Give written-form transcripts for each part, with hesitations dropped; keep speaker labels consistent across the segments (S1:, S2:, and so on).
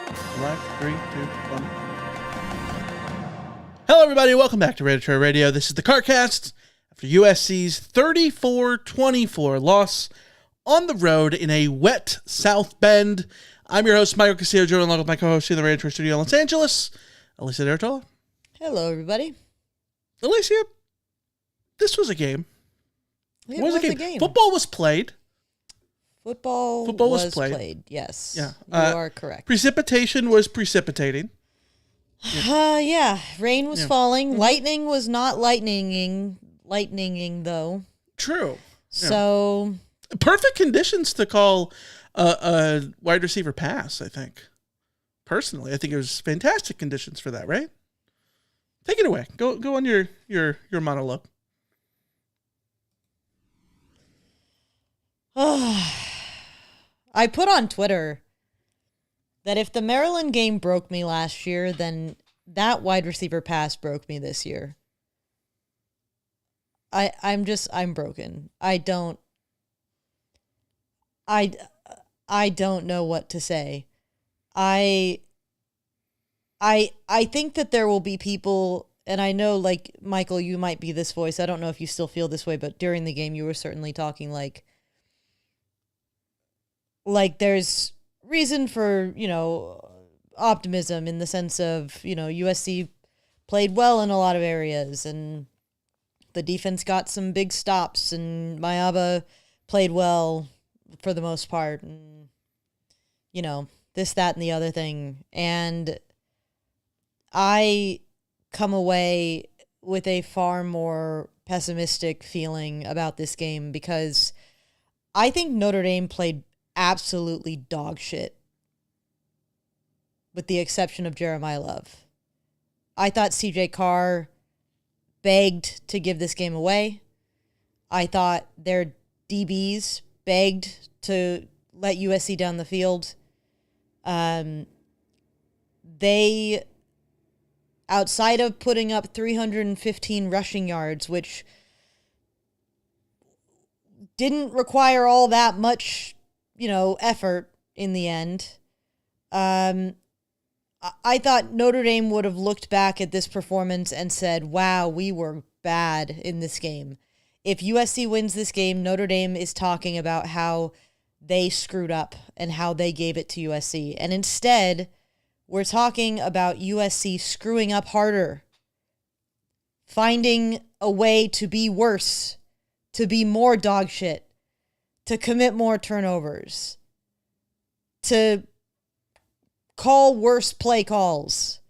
S1: Live, 3, 2, 1. Hello, everybody. Welcome back to RoT Radio. This is the Carcast after USC's 34-24 loss on the road in a wet South Bend. I'm your host, Michael Castillo, joined along with my co-host in the RoT Studio in Los Angeles, Alicia Artola.
S2: Hello, everybody.
S1: Alicia, this was a game.
S2: It was a game.
S1: Football was played.
S2: Football was played. Yes.
S1: Yeah.
S2: You are correct.
S1: Precipitation was precipitating.
S2: Yeah. Rain was falling. Mm-hmm. Lightning was not lightninging though.
S1: True.
S2: So
S1: perfect conditions to call a wide receiver pass, I think. Personally, I think it was fantastic conditions for that, right? Take it away. Go on your monologue.
S2: I put on Twitter that if the Maryland game broke me last year, then that wide receiver pass broke me this year. I'm broken. I don't know what to say. I think that there will be people, and I know, like, Michael, you might be this voice. I don't know if you still feel this way, but during the game you were certainly talking like there's reason for, optimism in the sense of, USC played well in a lot of areas and the defense got some big stops and Mayaba played well for the most part and, this, that, and the other thing. And I come away with a far more pessimistic feeling about this game because I think Notre Dame played absolutely dog shit, with the exception of Jeremiah Love. I thought CJ Carr begged to give this game away. I thought their DBs begged to let USC down the field. They, outside of putting up 315 rushing yards, which didn't require all that much effort in the end. I thought Notre Dame would have looked back at this performance and said, wow, we were bad in this game. If USC wins this game, Notre Dame is talking about how they screwed up and how they gave it to USC. And instead, we're talking about USC screwing up harder, finding a way to be worse, to be more dog shit, to commit more turnovers, to call worse play calls.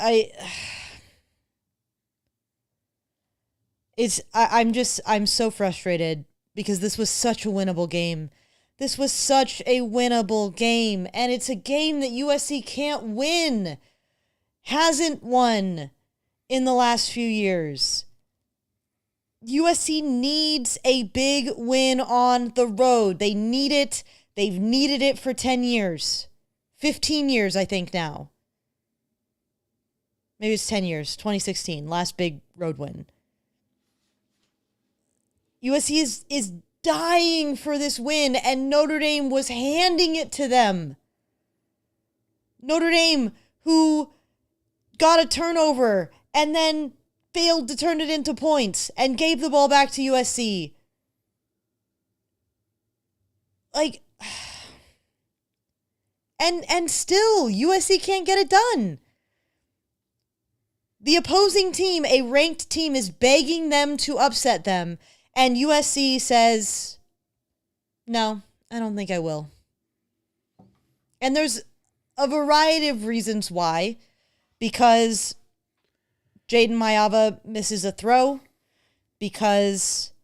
S2: I'm so frustrated because this was such a winnable game. This was such a winnable game, and it's a game that USC can't win. Hasn't won in the last few years. USC needs a big win on the road. They need it. They've needed it for 10 years. 15 years, I think, now. Maybe it's 10 years. 2016, last big road win. USC is dying for this win, and Notre Dame was handing it to them. Notre Dame, who got a turnover and then failed to turn it into points and gave the ball back to USC. And still, USC can't get it done. The opposing team, a ranked team, is begging them to upset them, and USC says, no, I don't think I will. And there's a variety of reasons why, because Jaden Mayaba misses a throw, because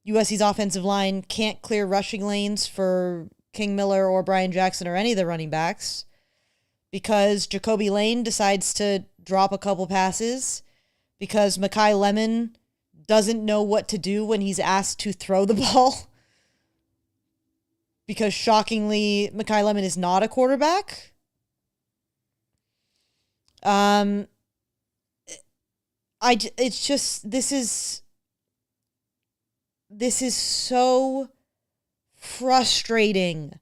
S2: USC's offensive line can't clear rushing lanes for King Miller or Brian Jackson or any of the running backs, because Jacoby Lane decides to drop a couple passes, because Mekhi Lemon doesn't know what to do when he's asked to throw the ball, because shockingly, Mekhi Lemon is not a quarterback. It's just, this is so frustrating.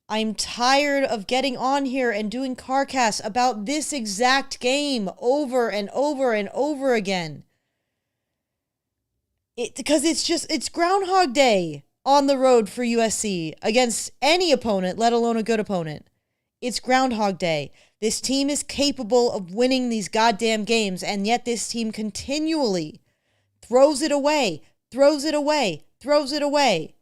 S2: I'm tired of getting on here and doing Carcasts about this exact game over and over and over again. Because it's Groundhog Day on the road for USC against any opponent, let alone a good opponent. It's Groundhog Day. This team is capable of winning these goddamn games, and yet this team continually throws it away, throws it away, throws it away.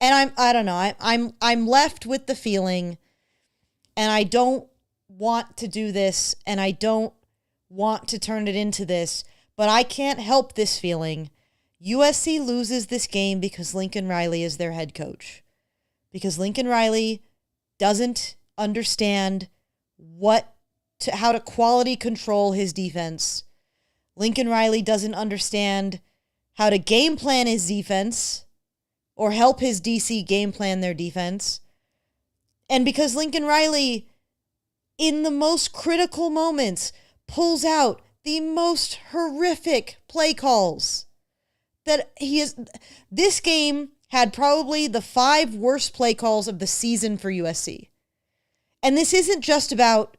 S2: And I don't know, I'm left with the feeling, and I don't want to do this, and I don't want to turn it into this, but I can't help this feeling. USC loses this game because Lincoln Riley is their head coach. Because Lincoln Riley doesn't understand how to quality control his defense. Lincoln Riley doesn't understand how to game plan his defense or help his DC game plan their defense. And because Lincoln Riley, in the most critical moments, pulls out the most horrific play calls that he is. This game had probably the 5 worst play calls of the season for USC. And this isn't just about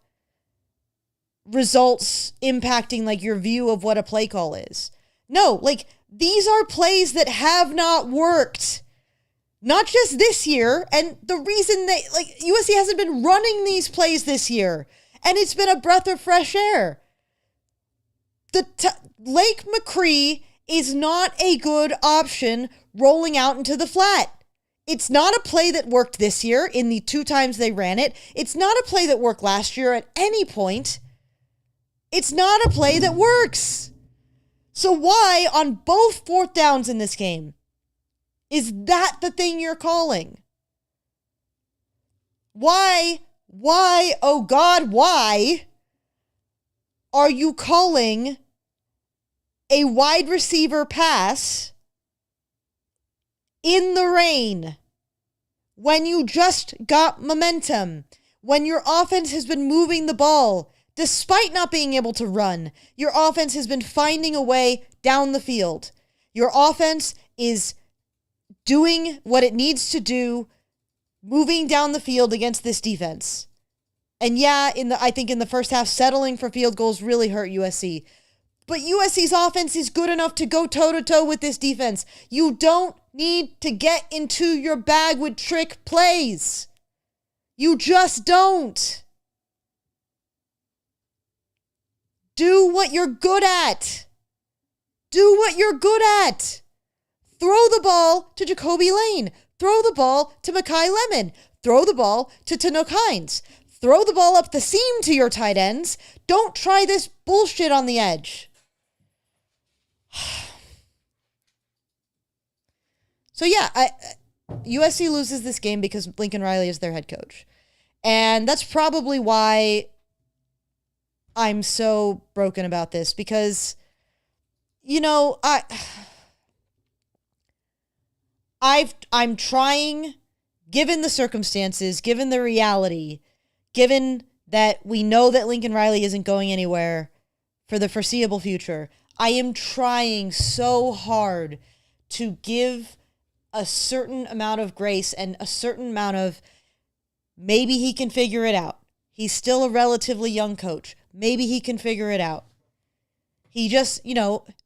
S2: results impacting like your view of what a play call is. No, like these are plays that have not worked. Not just this year. And the reason USC hasn't been running these plays this year. And it's been a breath of fresh air. Lake McCree is not a good option rolling out into the flat. It's not a play that worked this year in the 2 times they ran it. It's not a play that worked last year at any point. It's not a play that works. So why, on both 4th downs in this game, is that the thing you're calling? Why, oh God, why are you calling a wide receiver pass in the rain when you just got momentum, when your offense has been moving the ball despite not being able to run? Your offense has been finding a way down the field. Your offense is doing what it needs to do, moving down the field against this defense. And yeah, I think in the first half, settling for field goals really hurt USC. But USC's offense is good enough to go toe-to-toe with this defense. You don't need to get into your bag with trick plays. You just don't. Do what you're good at. Do what you're good at. Throw the ball to Jacoby Lane. Throw the ball to Mekhi Lemon. Throw the ball to Tanook Hines. Throw the ball up the seam to your tight ends. Don't try this bullshit on the edge. So yeah, USC loses this game because Lincoln Riley is their head coach. And that's probably why I'm so broken about this, because, I'm trying, given the circumstances, given the reality, given that we know that Lincoln Riley isn't going anywhere for the foreseeable future, I am trying so hard to give a certain amount of grace and a certain amount of maybe he can figure it out. He's still a relatively young coach. Maybe he can figure it out. He just,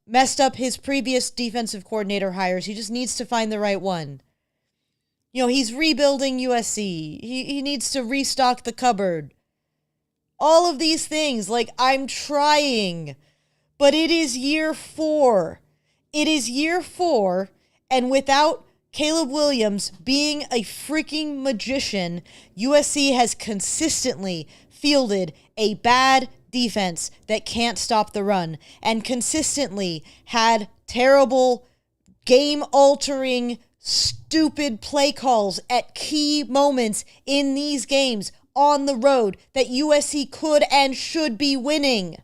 S2: messed up his previous defensive coordinator hires. He just needs to find the right one. He's rebuilding USC. He needs to restock the cupboard. All of these things, I'm trying. But it is year 4. It is year 4, and without Caleb Williams being a freaking magician, USC has consistently fielded a bad defense that can't stop the run, and consistently had terrible, game-altering, stupid play calls at key moments in these games on the road that USC could and should be winning.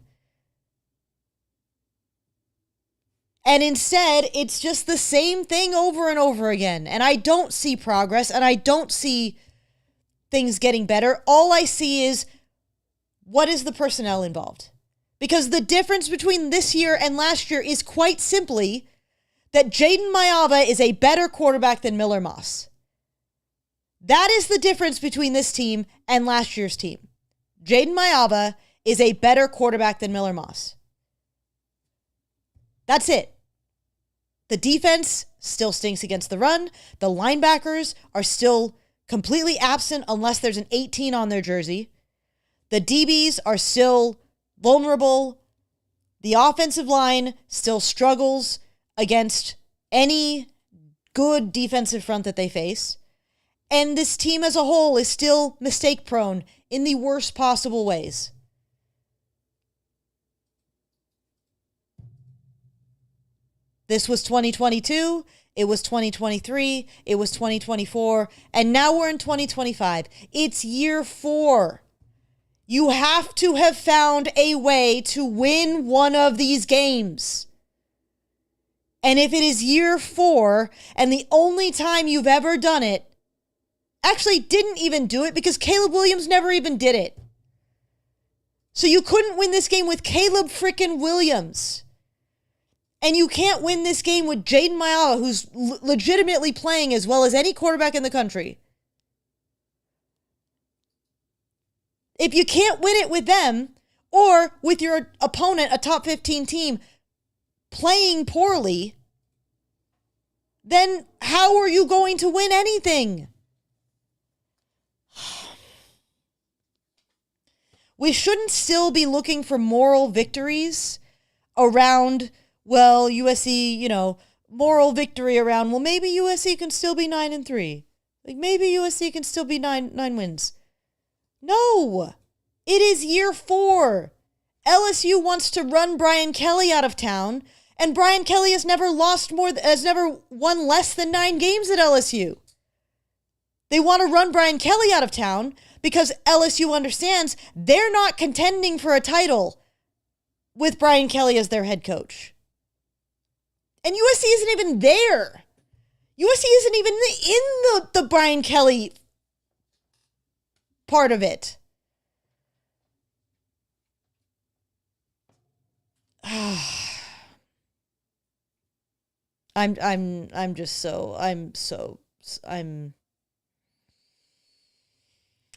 S2: And instead, it's just the same thing over and over again. And I don't see progress, and I don't see things getting better. All I see is, what is the personnel involved? Because the difference between this year and last year is quite simply that Jaden Mayava is a better quarterback than Miller Moss. That is the difference between this team and last year's team. Jaden Mayava is a better quarterback than Miller Moss. That's it. The defense still stinks against the run. The linebackers are still completely absent unless there's an 18 on their jersey. The DBs are still vulnerable. The offensive line still struggles against any good defensive front that they face. And this team as a whole is still mistake prone in the worst possible ways. This was 2022, it was 2023, it was 2024, and now we're in 2025. It's year 4. You have to have found a way to win one of these games. And if it is year 4, and the only time you've ever done it, actually didn't even do it because Caleb Williams never even did it. So you couldn't win this game with Caleb frickin' Williams. And you can't win this game with Jaden Mayava, who's legitimately playing as well as any quarterback in the country. If you can't win it with them, or with your opponent, a top 15 team, playing poorly, then how are you going to win anything? We shouldn't still be looking for moral victories around, well, USC, moral victory around, well, maybe USC can still be 9-3. Like, maybe USC can still be nine wins. No, it is year 4. LSU wants to run Brian Kelly out of town, and Brian Kelly has never won less than 9 games at LSU. They want to run Brian Kelly out of town because LSU understands they're not contending for a title with Brian Kelly as their head coach. And USC isn't even there. USC isn't even in the Brian Kelly part of it.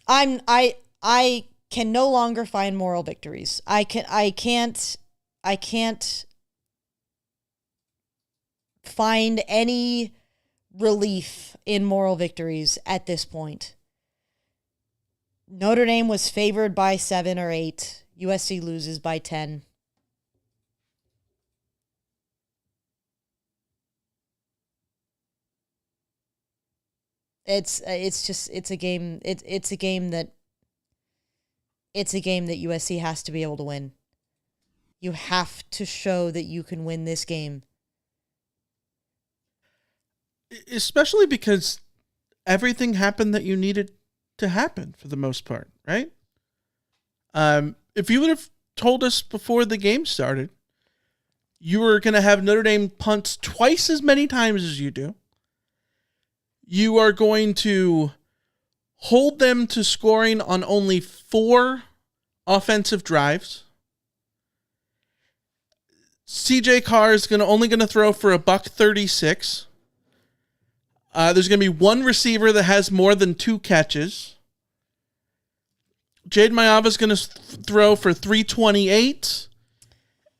S2: I can no longer find moral victories. I can't find any relief in moral victories at this point. Notre Dame was favored by 7 or 8. USC loses by 10. It's a game that USC has to be able to win. You have to show that you can win this game.
S1: Especially because everything happened that you needed to happen for the most part, right? If you would have told us before the game started, you were going to have Notre Dame punt twice as many times as you do. You are going to hold them to scoring on only 4 offensive drives. CJ Carr is only going to throw for $136. There's going to be 1 receiver that has more than 2 catches. Jaden Mayava is going to throw for 328.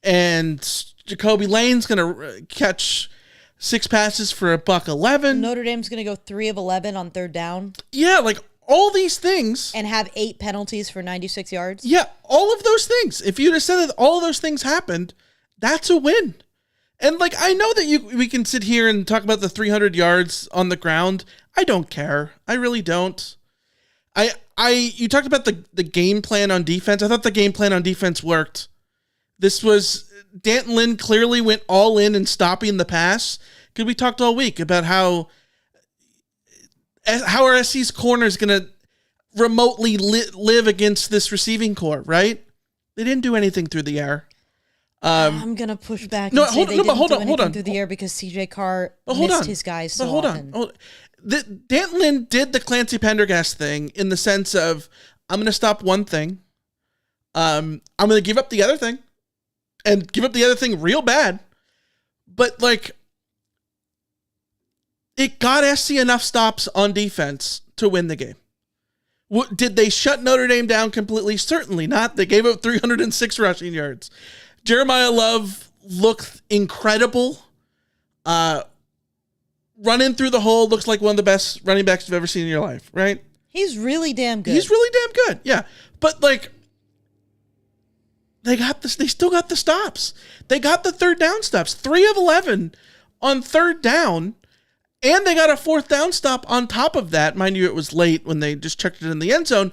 S1: And Jacoby Lane's going to catch 6 passes for $111.
S2: Notre Dame's going to go 3 of 11 on 3rd down.
S1: Yeah, like all these things.
S2: And have 8 penalties for 96 yards.
S1: Yeah, all of those things. If you'd have said that all of those things happened, that's a win. And like, I know that we can sit here and talk about the 300 yards on the ground. I don't care. I really don't. You talked about the game plan on defense. I thought the game plan on defense worked. This was Danton Lynn clearly went all in stopping the pass. Because we talked all week about how our SC's corner is going to remotely live against this receiving core, right? They didn't do anything through the air.
S2: I'm going to push back and say they didn't do anything through the air because CJ Carr missed his guys so often.
S1: Danton Lynn did the Clancy Pendergast thing in the sense of, I'm going to stop one thing. I'm going to give up the other thing. And give up the other thing real bad. But, like, it got SC enough stops on defense to win the game. Did they shut Notre Dame down completely? Certainly not. They gave up 306 rushing yards. Jeremiah Love looked incredible. Running through the hole, looks like one of the best running backs you've ever seen in your life, right?
S2: He's really damn good.
S1: He's really damn good, yeah. But like, they still got the stops. They got the third down stops. 3 of 11 on third down. And they got a fourth down stop on top of that. Mind you, it was late when they just checked it in the end zone.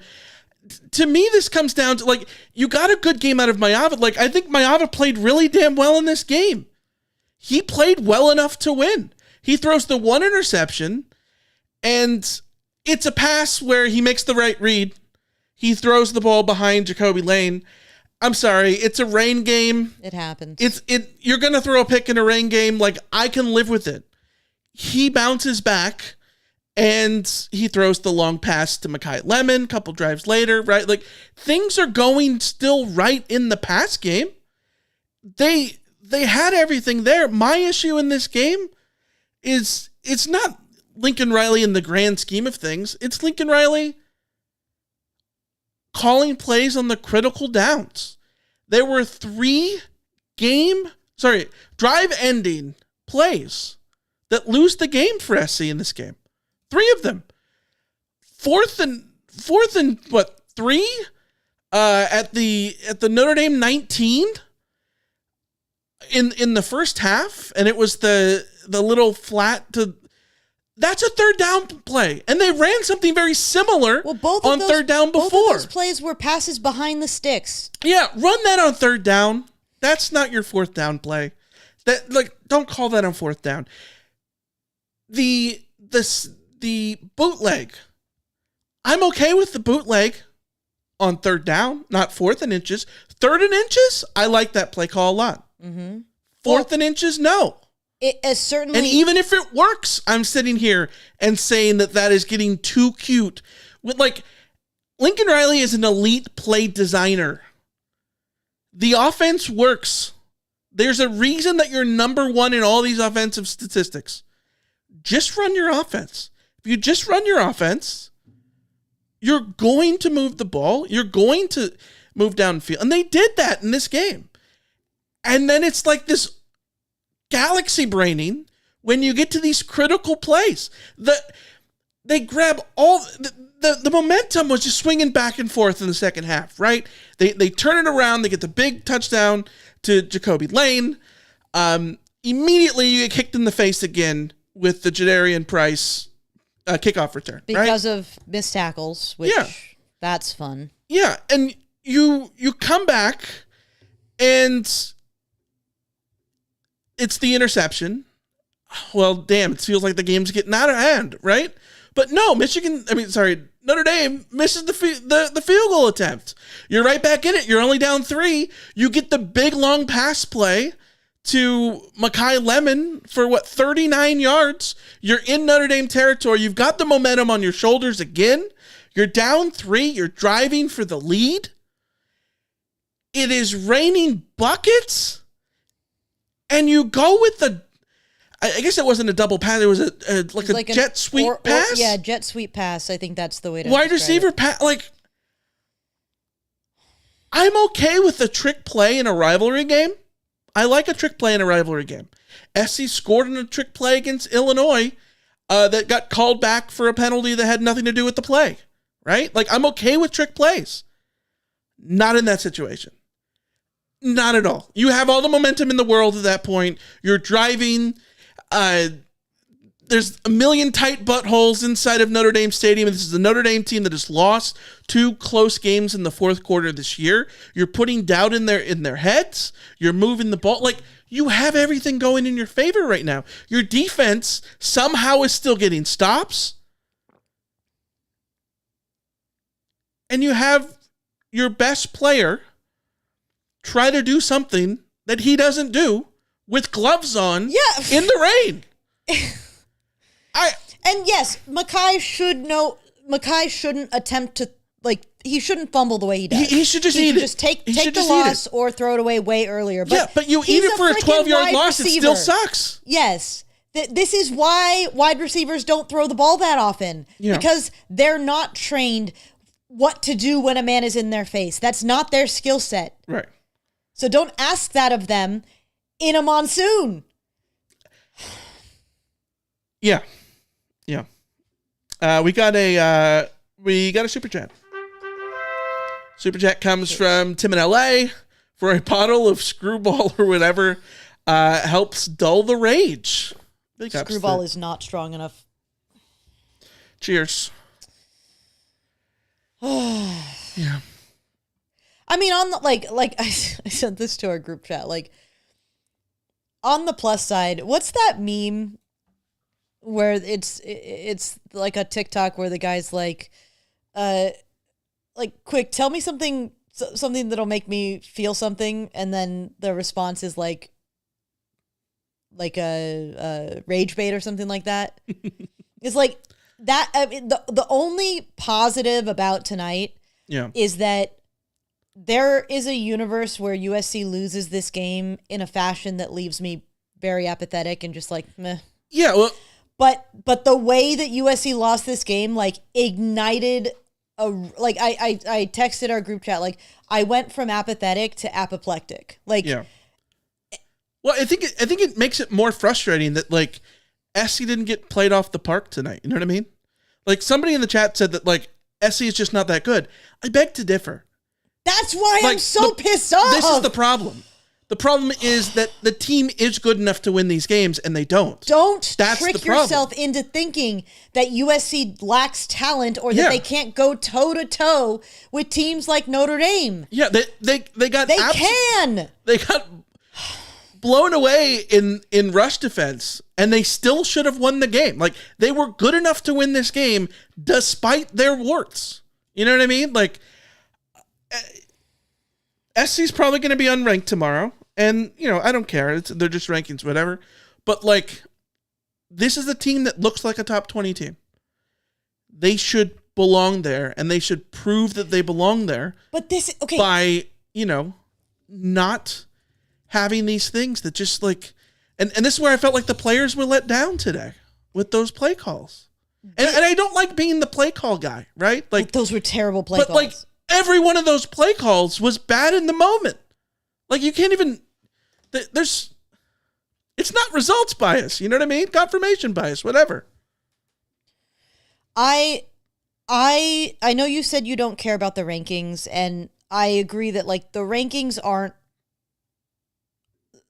S1: To me, this comes down to, like, you got a good game out of Maiyava. Like, I think Maiyava played really damn well in this game. He played well enough to win. He throws the one interception, and it's a pass where he makes the right read. He throws the ball behind Jacoby Lane. I'm sorry, it's a rain game.
S2: It happens.
S1: You're going to throw a pick in a rain game. Like, I can live with it. He bounces back, and he throws the long pass to Makai Lemon a couple drives later, right? Like, things are going still right in the pass game. They had everything there. My issue in this game is it's not Lincoln Riley in the grand scheme of things. It's Lincoln Riley calling plays on the critical downs. There were 3 drive-ending plays that lose the game for SC in this game. 3 of them. Fourth and 3 at the Notre Dame 19 in the first half, and it was the little flat to. That's a third down play, and they ran something very similar on third down before.
S2: Both of those plays were passes behind the sticks.
S1: Yeah, run that on third down. That's not your fourth down play. Don't call that on fourth down. The bootleg. I'm okay with the bootleg on third down, not fourth and inches. Third and inches, I like that play call a lot. Mm-hmm. Fourth and inches, no.
S2: It is certainly,
S1: and even if it works, I'm sitting here and saying that is getting too cute. Lincoln Riley is an elite play designer. The offense works. There's a reason that you're number 1 in all these offensive statistics. Just run your offense. If you just run your offense, you're going to move the ball. You're going to move downfield. And they did that in this game. And then it's like this galaxy braining when you get to these critical plays. They grab all the momentum was just swinging back and forth in the second half, right? They turn it around. They get the big touchdown to Jacoby Lane. Immediately you get kicked in the face again with the Jadarian Price kickoff return,
S2: because of missed tackles, which that's fun.
S1: Yeah, and you come back and it's the interception. Well, damn, it feels like the game's getting out of hand, right? But no, Notre Dame misses the field goal attempt. You're right back in it. You're only down 3. You get the big long pass play to Makai Lemon for 39 yards. You're in Notre Dame territory. You've got the momentum on your shoulders again. You're down 3. You're driving for the lead. It is raining buckets. And you go with I guess it wasn't a double pass. It was a jet sweep pass.
S2: Jet sweep pass. I think that's the way to
S1: wide receiver pass. I'm okay with a trick play in a rivalry game. I like a trick play in a rivalry game. SC scored in a trick play against Illinois that got called back for a penalty that had nothing to do with the play, right? I'm okay with trick plays. Not in that situation. Not at all. You have all the momentum in the world at that point. You're driving. There's a million tight buttholes inside of Notre Dame Stadium. And this is the Notre Dame team that has lost 2 close games in the fourth quarter this year. You're putting doubt in their heads. You're moving the ball. You have everything going in your favor right now. Your defense somehow is still getting stops. And you have your best player try to do something that he doesn't do with gloves on in the rain.
S2: And yes, Makai shouldn't attempt to, he shouldn't fumble the way he does.
S1: He should just eat it.
S2: Just take the loss or throw it away way earlier. But
S1: you eat it for a 12-yard loss, it still sucks.
S2: Yes. This is why wide receivers don't throw the ball that often.
S1: Yeah.
S2: Because they're not trained what to do when a man is in their face. That's not their skill set.
S1: Right.
S2: So don't ask that of them in a monsoon.
S1: Yeah. Yeah. We got a super chat. Super chat comes from Tim in LA for a bottle of Screwball or whatever. Helps dull the rage. Big ups
S2: Screwball
S1: to-
S2: is not strong enough.
S1: Cheers. Yeah.
S2: I mean, on the like I sent this to our group chat. Like, on the plus side, what's that meme where it's like a TikTok where the guy's like, quick, tell me something that'll make me feel something, and then the response is like a rage bait or something like that. It's like that. I mean, the only positive about tonight is that there is a universe where USC loses this game in a fashion that leaves me very apathetic and just like meh.
S1: Yeah, well,
S2: but the way that USC lost this game like ignited I texted our group chat, like I went from apathetic to apoplectic. Like,
S1: yeah. Well, I think it makes it more frustrating that like SC didn't get played off the park tonight. You know what I mean? Like somebody in the chat said that like SC is just not that good. I beg to differ.
S2: That's why
S1: Like,
S2: I'm so pissed off.
S1: This is the problem. The problem is that the team is good enough to win these games, and they don't. That's
S2: trick
S1: the problem.
S2: yourself into thinking that USC lacks talent or that
S1: Yeah.
S2: they can't go toe-to-toe with teams like Notre Dame.
S1: Yeah, they got
S2: They can.
S1: They got blown away in rush defense, and they still should have won the game. Like, they were good enough to win this game despite their warts. You know what I mean? Like, SC's probably going to be unranked tomorrow, and, you know, I don't care. They're just rankings, whatever. But, like, this is a team that looks like a top 20 team. They should belong there, and they should prove that they belong there.
S2: But this, okay.
S1: By, you know, not having these things that just, like... And this is where I felt like the players were let down today with those play calls. And I don't like being the play call guy, right? Like,
S2: those were terrible play
S1: but
S2: calls.
S1: like every one of those play calls was bad in the moment. Like you can't even. It's not results bias. You know what I mean? Confirmation bias, whatever.
S2: I know you said you don't care about the rankings, and I agree that like the rankings aren't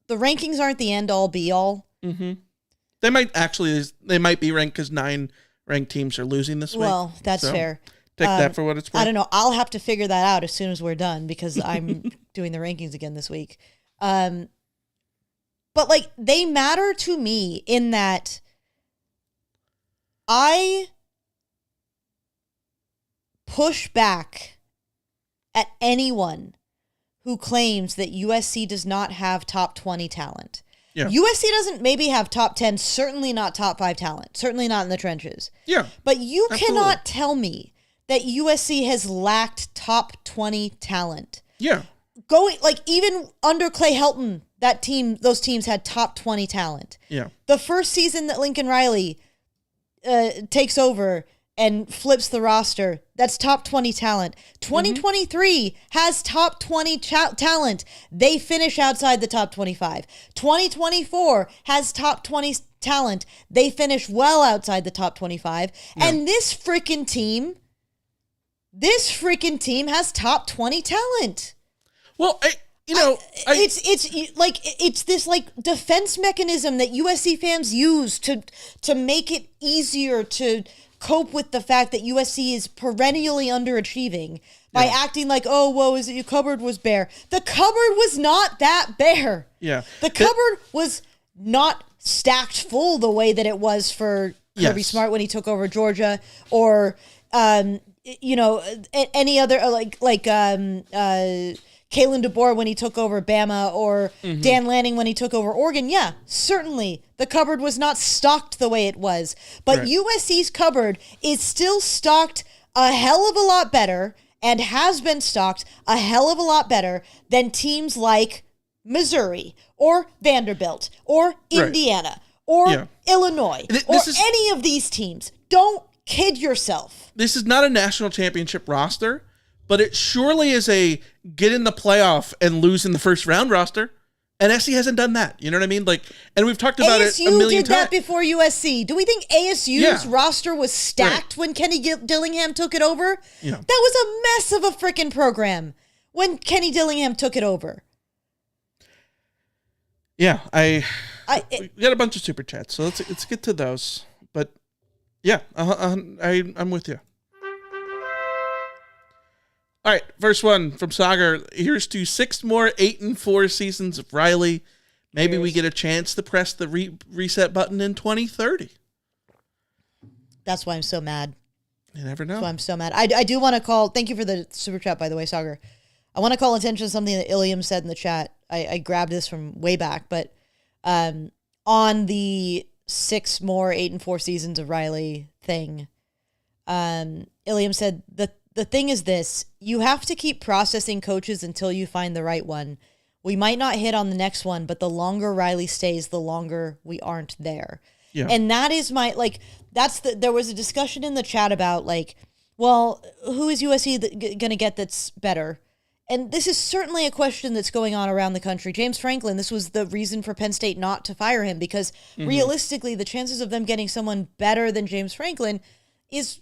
S2: the end all be all.
S1: Mm-hmm. They might be ranked because 9 ranked teams are losing this week.
S2: Well, that's fair.
S1: Take that for what it's worth.
S2: I don't know. I'll have to figure that out as soon as we're done because I'm doing the rankings again this week. But like they matter to me in that I push back at anyone who claims that USC does not have top 20 talent.
S1: Yeah.
S2: USC doesn't maybe have top 10, certainly not top 5 talent, certainly not in the trenches.
S1: Yeah.
S2: But you
S1: absolutely.
S2: cannot tell me that USC has lacked top 20 talent.
S1: Yeah.
S2: Going like even under Clay Helton, those teams had top 20 talent.
S1: Yeah.
S2: The first season that Lincoln Riley takes over and flips the roster, that's top 20 talent. 2023 has top 20 talent. They finish outside the top 25. 2024 has top 20 talent. They finish well outside the top 25. Yeah. And this freaking team has top 20 talent.
S1: Well,
S2: it's this like defense mechanism that USC fans use to make it easier to cope with the fact that USC is perennially underachieving by acting like, oh, whoa, is it your cupboard was bare? The cupboard was not that bare.
S1: Yeah.
S2: The cupboard was not stacked full the way that it was for Kirby Smart when he took over Georgia, or any other Kalen DeBoer when he took over Bama, or Dan Lanning when he took over Oregon. Yeah, certainly the cupboard was not stocked the way it was. But right. USC's cupboard is still stocked a hell of a lot better and has been stocked a hell of a lot better than teams like Missouri or Vanderbilt or Indiana or Illinois or
S1: This is,
S2: any of these teams. Don't kid yourself.
S1: This is not a national championship roster, but it surely is a get in the playoff and lose in the first round roster. And SC hasn't done that. You know what I mean? Like, and we've talked about it a million times.
S2: ASU did that before USC. Do we think ASU's roster was stacked when Kenny Dillingham took it over?
S1: Yeah.
S2: That was a mess of a freaking program when Kenny Dillingham took it over.
S1: Yeah, we got a bunch of super chats, so let's get to those. But yeah, I'm with you. All right, first one from Sagar. Here's to 6 more 8-4 seasons of Riley. Maybe we get a chance to press the reset button in 2030.
S2: That's why I'm so mad.
S1: You never know.
S2: That's why I'm so mad. I do want to call. Thank you for the super chat, by the way, Sagar. I want to call attention to something that Iliam said in the chat. I grabbed this from way back, but on the 6 more 8-4 seasons of Riley thing, Iliam said the thing is this: you have to keep processing coaches until you find the right one. We might not hit on the next one, but the longer Riley stays, the longer we aren't there. Yeah. And that is there was a discussion in the chat about like, well, who is USC going to get that's better? And this is certainly a question that's going on around the country. James Franklin, this was the reason for Penn State not to fire him, because realistically, the chances of them getting someone better than James Franklin is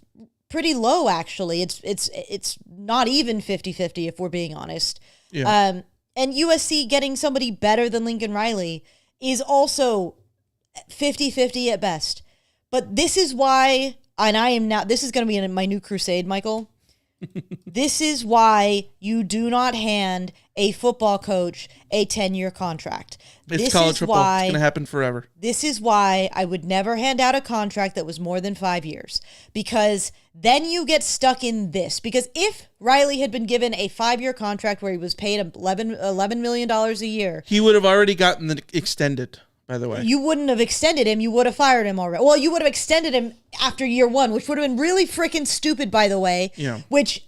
S2: pretty low, actually. It's not even 50-50, if we're being honest. Yeah. And USC getting somebody better than Lincoln Riley is also 50-50 at best. But this is why, and this is going to be in my new crusade, Michael. This is why you do not hand a football coach a 10-year contract.
S1: It's college football. It's going to happen forever.
S2: This is why I would never hand out a contract that was more than 5 years, because then you get stuck in this. Because if Riley had been given a 5-year contract where he was paid $11 million a year,
S1: he would have already gotten the extended. By the way,
S2: you wouldn't have extended him. You would have fired him already. Well, you would have extended him after year 1, which would have been really freaking stupid, by the way. Yeah. Which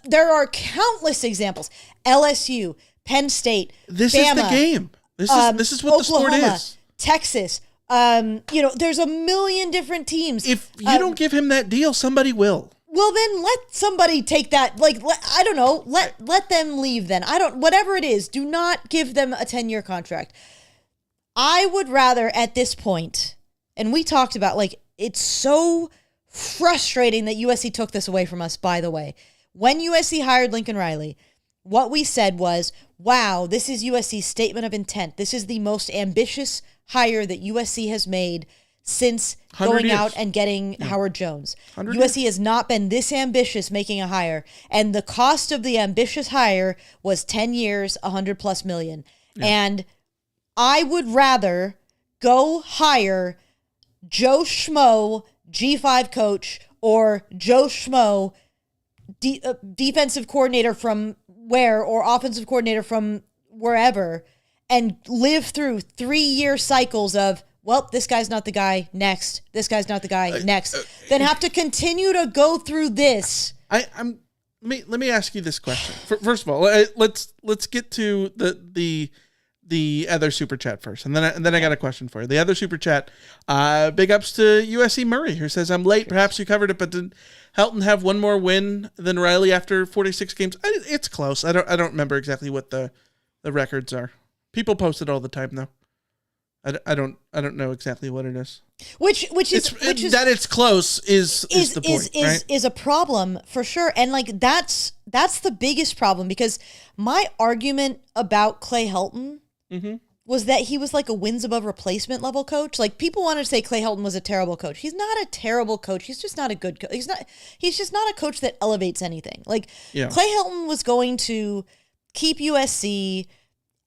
S2: there are countless examples. LSU, Penn State,
S1: this
S2: Bama,
S1: is the game. This is what
S2: Oklahoma,
S1: the sport is.
S2: Texas. There's a million different teams.
S1: If you don't give him that deal, somebody will.
S2: Well, then let somebody take that. I don't know. Let them leave. Then whatever it is. Do not give them a 10-year contract. I would rather at this point, and we talked about, it's so frustrating that USC took this away from us, by the way. When USC hired Lincoln Riley, what we said was, wow, this is USC's statement of intent. This is the most ambitious hire that USC has made since going out and getting Howard Jones. USC has not been this ambitious making a hire, and the cost of the ambitious hire was 10 years, $100+ million. Yeah. And I would rather go hire Joe Schmo, G5 coach, or Joe Schmo, defensive coordinator from where, or offensive coordinator from wherever, and live through 3-year cycles of, well, this guy's not the guy, next. This guy's not the guy, next. Then have to continue to go through this.
S1: Let me ask you this question. First of all, let's get to the other super chat first, and then I got a question for you. The other super chat, big ups to USC Murray, who says, I'm late. Perhaps you covered it, but did Helton have one more win than Riley after 46 games? It's close. I don't remember exactly what the records are. People post it all the time, though. I don't know exactly what it is. Which is that it's close is the point, right?
S2: Is a problem for sure, and that's the biggest problem, because my argument about Clay Helton was that he was like a wins above replacement level coach. People wanted to say Clay Helton was a terrible coach. He's not a terrible coach. He's just not a good coach. He's just not a coach that elevates anything. Clay Helton was going to keep USC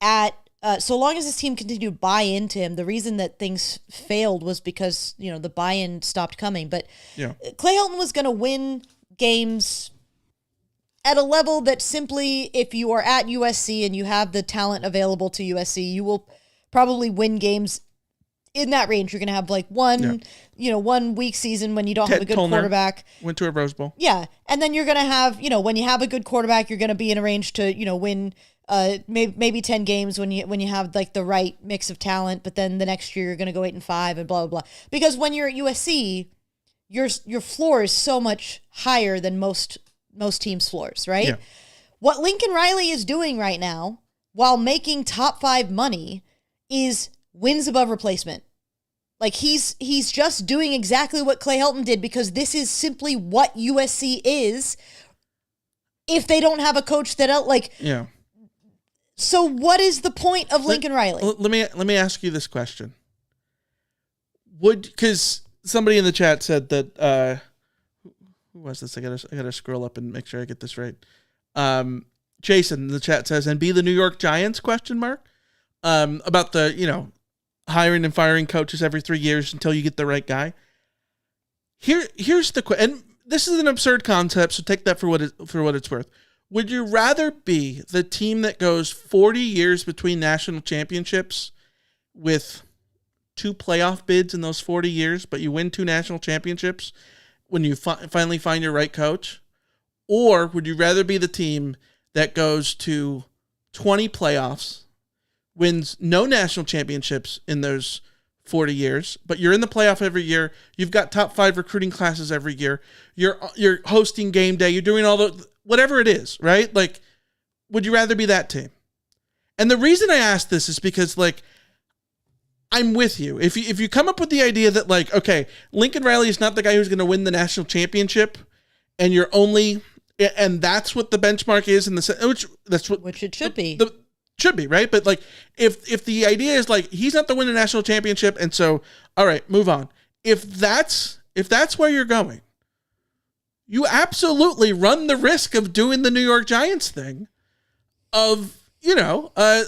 S2: at, so long as his team continued to buy into him. The reason that things failed was because, the buy-in stopped coming. But Clay Helton was going to win games at a level that simply, if you are at USC and you have the talent available to USC, you will probably win games in that range. You're going to have 1 week season when you don't have a good quarterback.
S1: Went to a Rose Bowl.
S2: Yeah. And then you're going to have, when you have a good quarterback, you're going to be in a range to, win maybe 10 games when you have like the right mix of talent, but then the next year you're going to go 8-5 and blah, blah, blah. Because when you're at USC, your floor is so much higher than most teams' floors, right?
S1: Yeah.
S2: What Lincoln Riley is doing right now while making top 5 money is wins above replacement. Like he's just doing exactly what Clay Helton did because this is simply what USC is if they don't have a coach that
S1: Yeah.
S2: So what is the point of Lincoln Riley?
S1: Let me ask you this question. Because somebody in the chat said that who was this? I gotta scroll up and make sure I get this right. Jason in the chat says, and be the New York Giants ? About the hiring and firing coaches every 3 years until you get the right guy. Here's the question, and this is an absurd concept, so take that for what it's worth. Would you rather be the team that goes 40 years between national championships with 2 playoff bids in those 40 years, but you win 2 national championships when you finally find your right coach? Or would you rather be the team that goes to 20 playoffs, wins no national championships in those 40 years, but you're in the playoff every year, you've got top 5 recruiting classes every year, you're hosting game day, you're doing all the whatever it is, right? Like, would you rather be that team? And the reason I ask this is because, like, I'm with you. If you come up with the idea that, like, okay, Lincoln Riley is not the guy who's going to win the national championship, and and that's what the benchmark is in the
S2: which it should be.
S1: Should be, right? But like, if the idea is like he's not the winning national championship, and so all right, move on. If that's where you're going, you absolutely run the risk of doing the New York Giants thing of,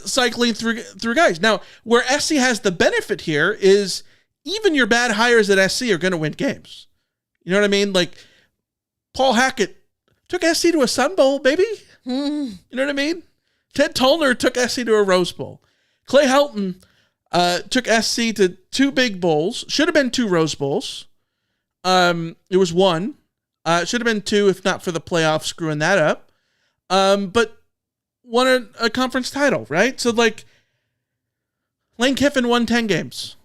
S1: cycling through guys. Now, where SC has the benefit here is even your bad hires at SC are going to win games. You know what I mean? Like, Paul Hackett took SC to a Sun Bowl, baby. You know what I mean? Ted Tollner took SC to a Rose Bowl. Clay Helton took SC to 2 big bowls. Should have been 2 Rose Bowls. It was 1. It should have been 2 if not for the playoffs screwing that up. But won a conference title, right? So, like, Lane Kiffin won 10 games.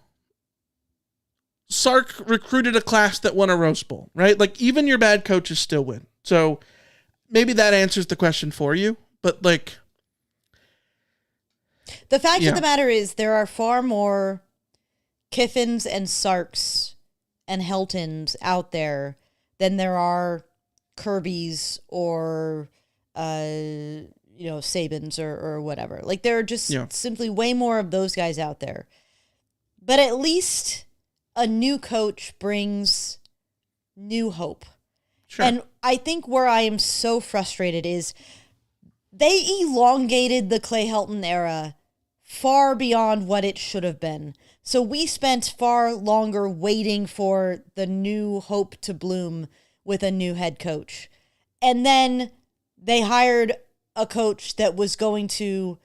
S1: Sark recruited a class that won a Rose Bowl, right? Like, even your bad coaches still win. So maybe that answers the question for you. But, like,
S2: the fact of the matter is there are far more Kiffins and Sarks and Heltons out there than there are Kirbys or, Sabins or whatever. Like, there are just simply way more of those guys out there. But at least a new coach brings new hope. Sure. And I think where I am so frustrated is they elongated the Clay Helton era far beyond what it should have been. So we spent far longer waiting for the new hope to bloom with a new head coach. And then they hired a coach that was going to,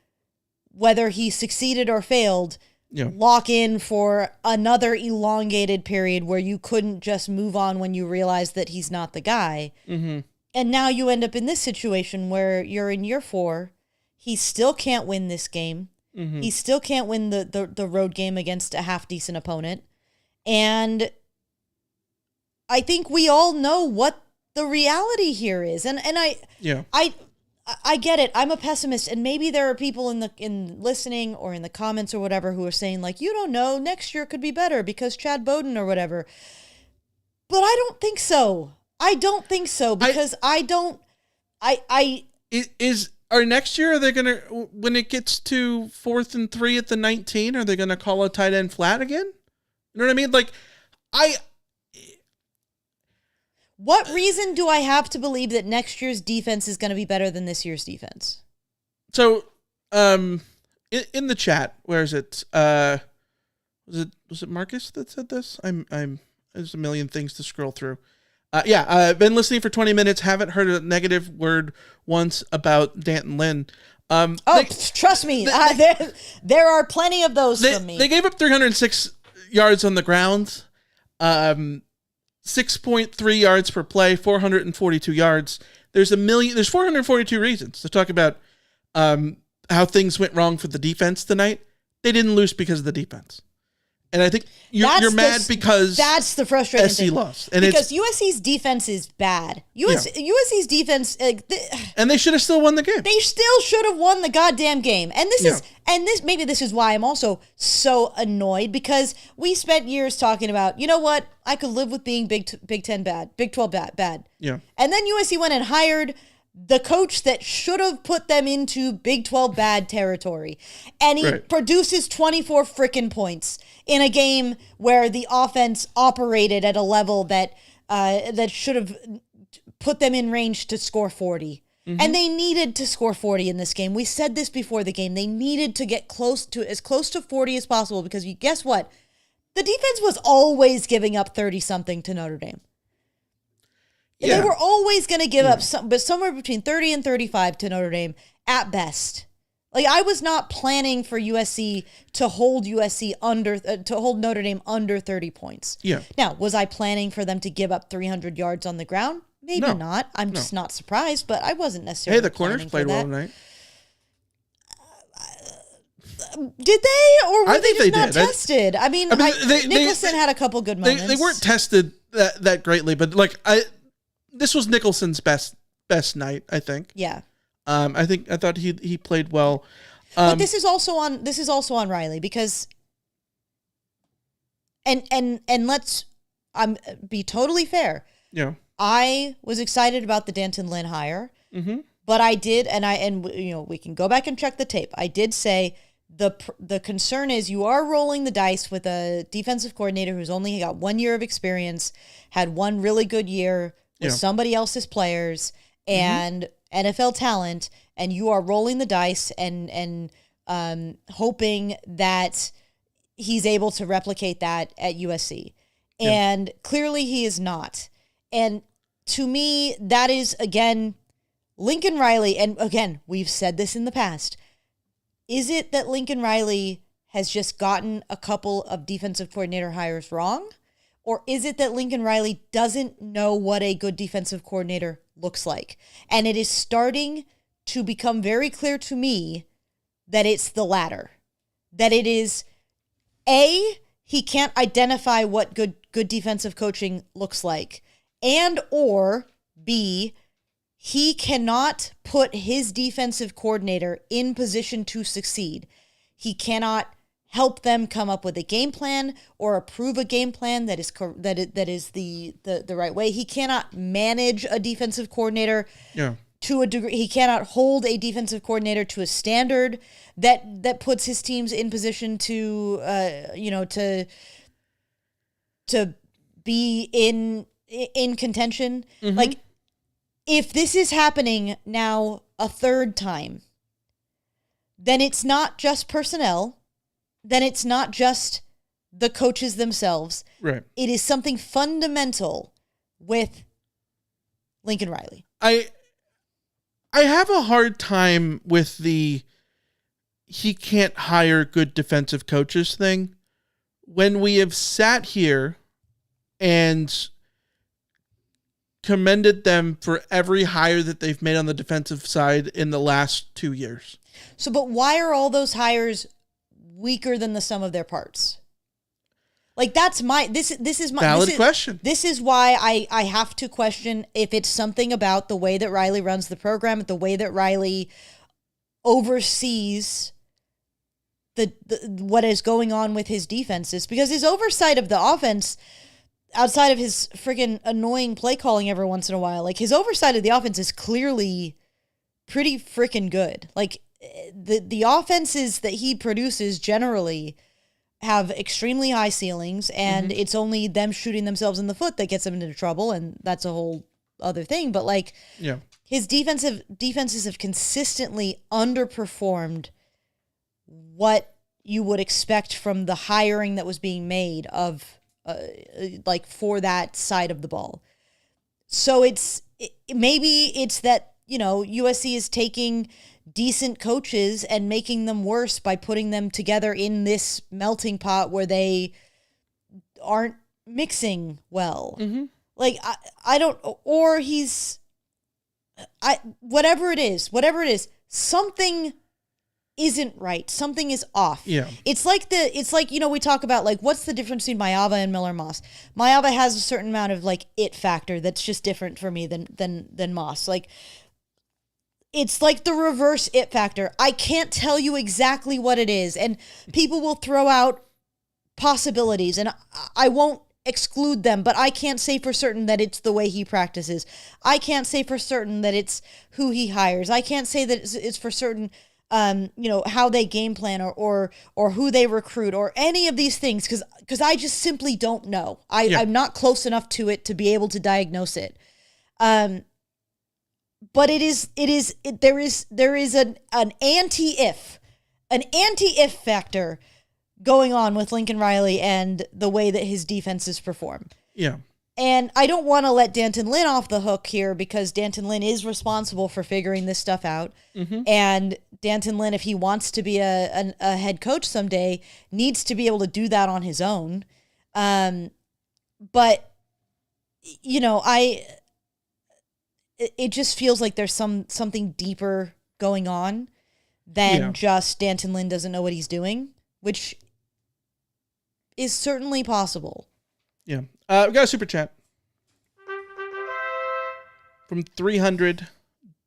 S2: whether he succeeded or failed, lock in for another elongated period where you couldn't just move on when you realized that he's not the guy. Mm-hmm. And now you end up in this situation where you're in year 4. He still can't win this game. Mm-hmm. He still can't win the road game against a half-decent opponent. And I think we all know what the reality here is. And I get it. I'm a pessimist, and maybe there are people in listening or in the comments or whatever who are saying, like, you don't know, next year could be better because Chad Bowden or whatever. But I don't think so. Because
S1: next year, are they going to, when it gets to 4th and 3 at the 19, are they going to call a tight end flat again? You know what I mean? Like,
S2: what reason do I have to believe that next year's defense is going to be better than this year's defense?
S1: So, in the chat, where is it? Was it Marcus that said this? There's a million things to scroll through. I've been listening for 20 minutes. Haven't heard a negative word once about Danton Lynn.
S2: Trust me, there are plenty of those from me.
S1: They gave up 306 yards on the ground, 6.3 yards per play, 442 yards. There's 442 reasons to talk about how things went wrong for the defense tonight. They didn't lose because of the defense. And I think you're mad because
S2: that's the frustrating
S1: SC
S2: thing.
S1: lost.
S2: And because USC's defense is bad. USC's defense,
S1: and they should have still won the game.
S2: They still should have won the goddamn game. And maybe this is why I'm also so annoyed, because we spent years talking about, you know what, I could live with being Big 10 bad, Big 12 bad.
S1: Yeah.
S2: And then USC went and hired the coach that should have put them into Big 12 bad territory. And he produces 24 freaking points in a game where the offense operated at a level that should have put them in range to score 40. Mm-hmm. And they needed to score 40 in this game. We said this before the game. They needed to get as close to 40 as possible, because guess what? The defense was always giving up 30-something to Notre Dame. Yeah. They were always going to give up but somewhere between 30 and 35 to Notre Dame at best. Like, I was not planning for USC to hold Notre Dame under 30 points.
S1: Yeah.
S2: Now, was I planning for them to give up 300 yards on the ground? Maybe not. I'm just not surprised, but I wasn't necessarily.
S1: Hey, the corners played well tonight.
S2: Did they, or were they just not
S1: did.
S2: tested? Nicholson had a couple good moments.
S1: They weren't tested that greatly, but this was Nicholson's best night, I think.
S2: Yeah.
S1: I thought he played well.
S2: But this is also on Riley, because and let's be totally fair.
S1: Yeah.
S2: I was excited about the Danton Lynn hire. Mm-hmm. But I did, and we can go back and check the tape. I did say the concern is you are rolling the dice with a defensive coordinator who's only got 1 year of experience, had one really good year with somebody else's players and NFL talent, and you are rolling the dice and hoping that he's able to replicate that at USC. Yeah. And clearly he is not. And to me, that is, again, Lincoln Riley, and again, we've said this in the past. Is it that Lincoln Riley has just gotten a couple of defensive coordinator hires wrong? Or is it that Lincoln Riley doesn't know what a good defensive coordinator looks like? And it is starting to become very clear to me that it's the latter. That it is, A, he can't identify what good defensive coaching looks like. And or B, he cannot put his defensive coordinator in position to succeed. He cannot help them come up with a game plan or approve a game plan that is the right way. He cannot manage a defensive coordinator to a degree. He cannot hold a defensive coordinator to a standard that puts his teams in position to be in contention. Mm-hmm. Like, if this is happening now a third time, then it's not just personnel. Then it's not just the coaches themselves.
S1: Right.
S2: It is something fundamental with Lincoln Riley.
S1: I have a hard time with the he can't hire good defensive coaches thing, when we have sat here and commended them for every hire that they've made on the defensive side in the last 2 years.
S2: So, but why are all those hires weaker than the sum of their parts? Like, that's this is my
S1: valid question.
S2: This is why I have to question if it's something about the way that Riley runs the program, the way that Riley oversees the what is going on with his defenses, because his oversight of the offense, outside of his freaking annoying play calling every once in a while, like, his oversight of the offense is clearly pretty freaking good. Like, the offenses that he produces generally have extremely high ceilings, and it's only them shooting themselves in the foot that gets them into trouble, and that's a whole other thing. But, like, his defenses have consistently underperformed what you would expect from the hiring that was being made of like, for that side of the ball. So maybe it's that, USC is taking decent coaches and making them worse by putting them together in this melting pot where they aren't mixing well. Mm-hmm. Like, I don't, or whatever it is, something isn't right. Something is off.
S1: Yeah.
S2: It's like, we talk about like, what's the difference between Mayava and Miller Moss? Mayava has a certain amount of like it factor that's just different for me than Moss. Like, it's like the reverse it factor. I can't tell you exactly what it is. And people will throw out possibilities and I won't exclude them, but I can't say for certain that it's the way he practices. I can't say for certain that it's who he hires. I can't say that it's for certain how they game plan or who they recruit or any of these things because I just simply don't know. I'm not close enough to it to be able to diagnose it. But there is an anti-if factor going on with Lincoln Riley and the way that his defenses perform.
S1: Yeah.
S2: And I don't want to let Danton Lynn off the hook here because Danton Lynn is responsible for figuring this stuff out. Mm-hmm. And Danton Lynn, if he wants to be a head coach someday, needs to be able to do that on his own. But, it just feels like there's something deeper going on than just Danton Lynn doesn't know what he's doing, which is certainly possible.
S1: Yeah. We got a super chat from 300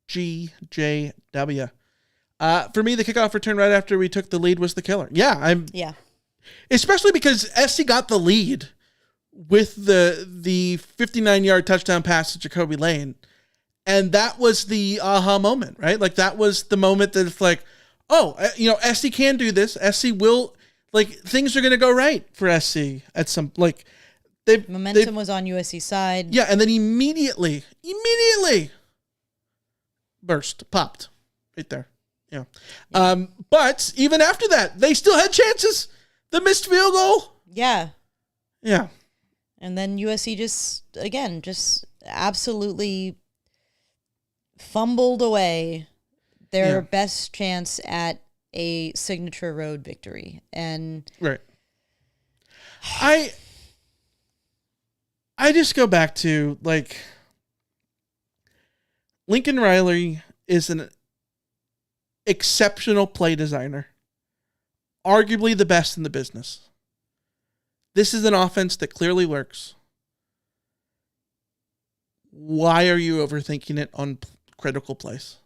S1: GJW. For me, the kickoff return right after we took the lead was the killer. Yeah. Especially because SC got the lead with the 59-yard touchdown pass to Jacoby Lane. And that was the aha moment, right? Like that was the moment that it's like, SC can do this. SC will, like, things are going to go right for SC at some, like,
S2: Momentum was on USC side.
S1: Yeah, and then immediately popped right there. Yeah. But even after that, they still had chances. The missed field goal.
S2: Yeah.
S1: Yeah.
S2: And then USC just absolutely fumbled away their best chance at a signature road victory. And
S1: right. I just go back to, like, Lincoln Riley is an exceptional play designer, arguably the best in the business. This is an offense that clearly works. Why are you overthinking it on critical plays?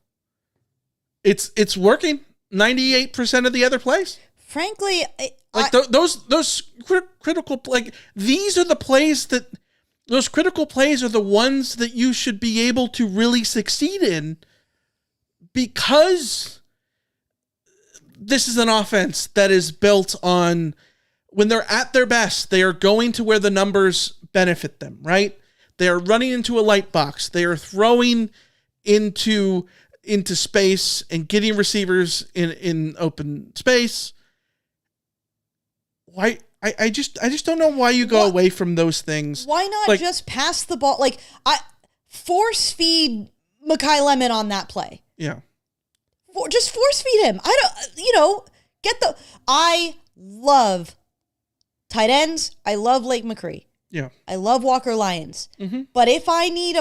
S1: It's working 98% of the other plays.
S2: Frankly,
S1: those critical, like, these are the plays that. Those critical plays are the ones that you should be able to really succeed in because this is an offense that is built on when they're at their best, they are going to where the numbers benefit them, right? They are running into a light box. They are throwing into space and getting receivers in open space. Why? I just don't know why you go away from those things.
S2: Why not just pass the ball? Like, force feed Mekhi Lemon on that play.
S1: Yeah.
S2: Just force feed him. I love tight ends. I love Lake McCree.
S1: Yeah.
S2: I love Walker Lyons. Mm-hmm. But if I need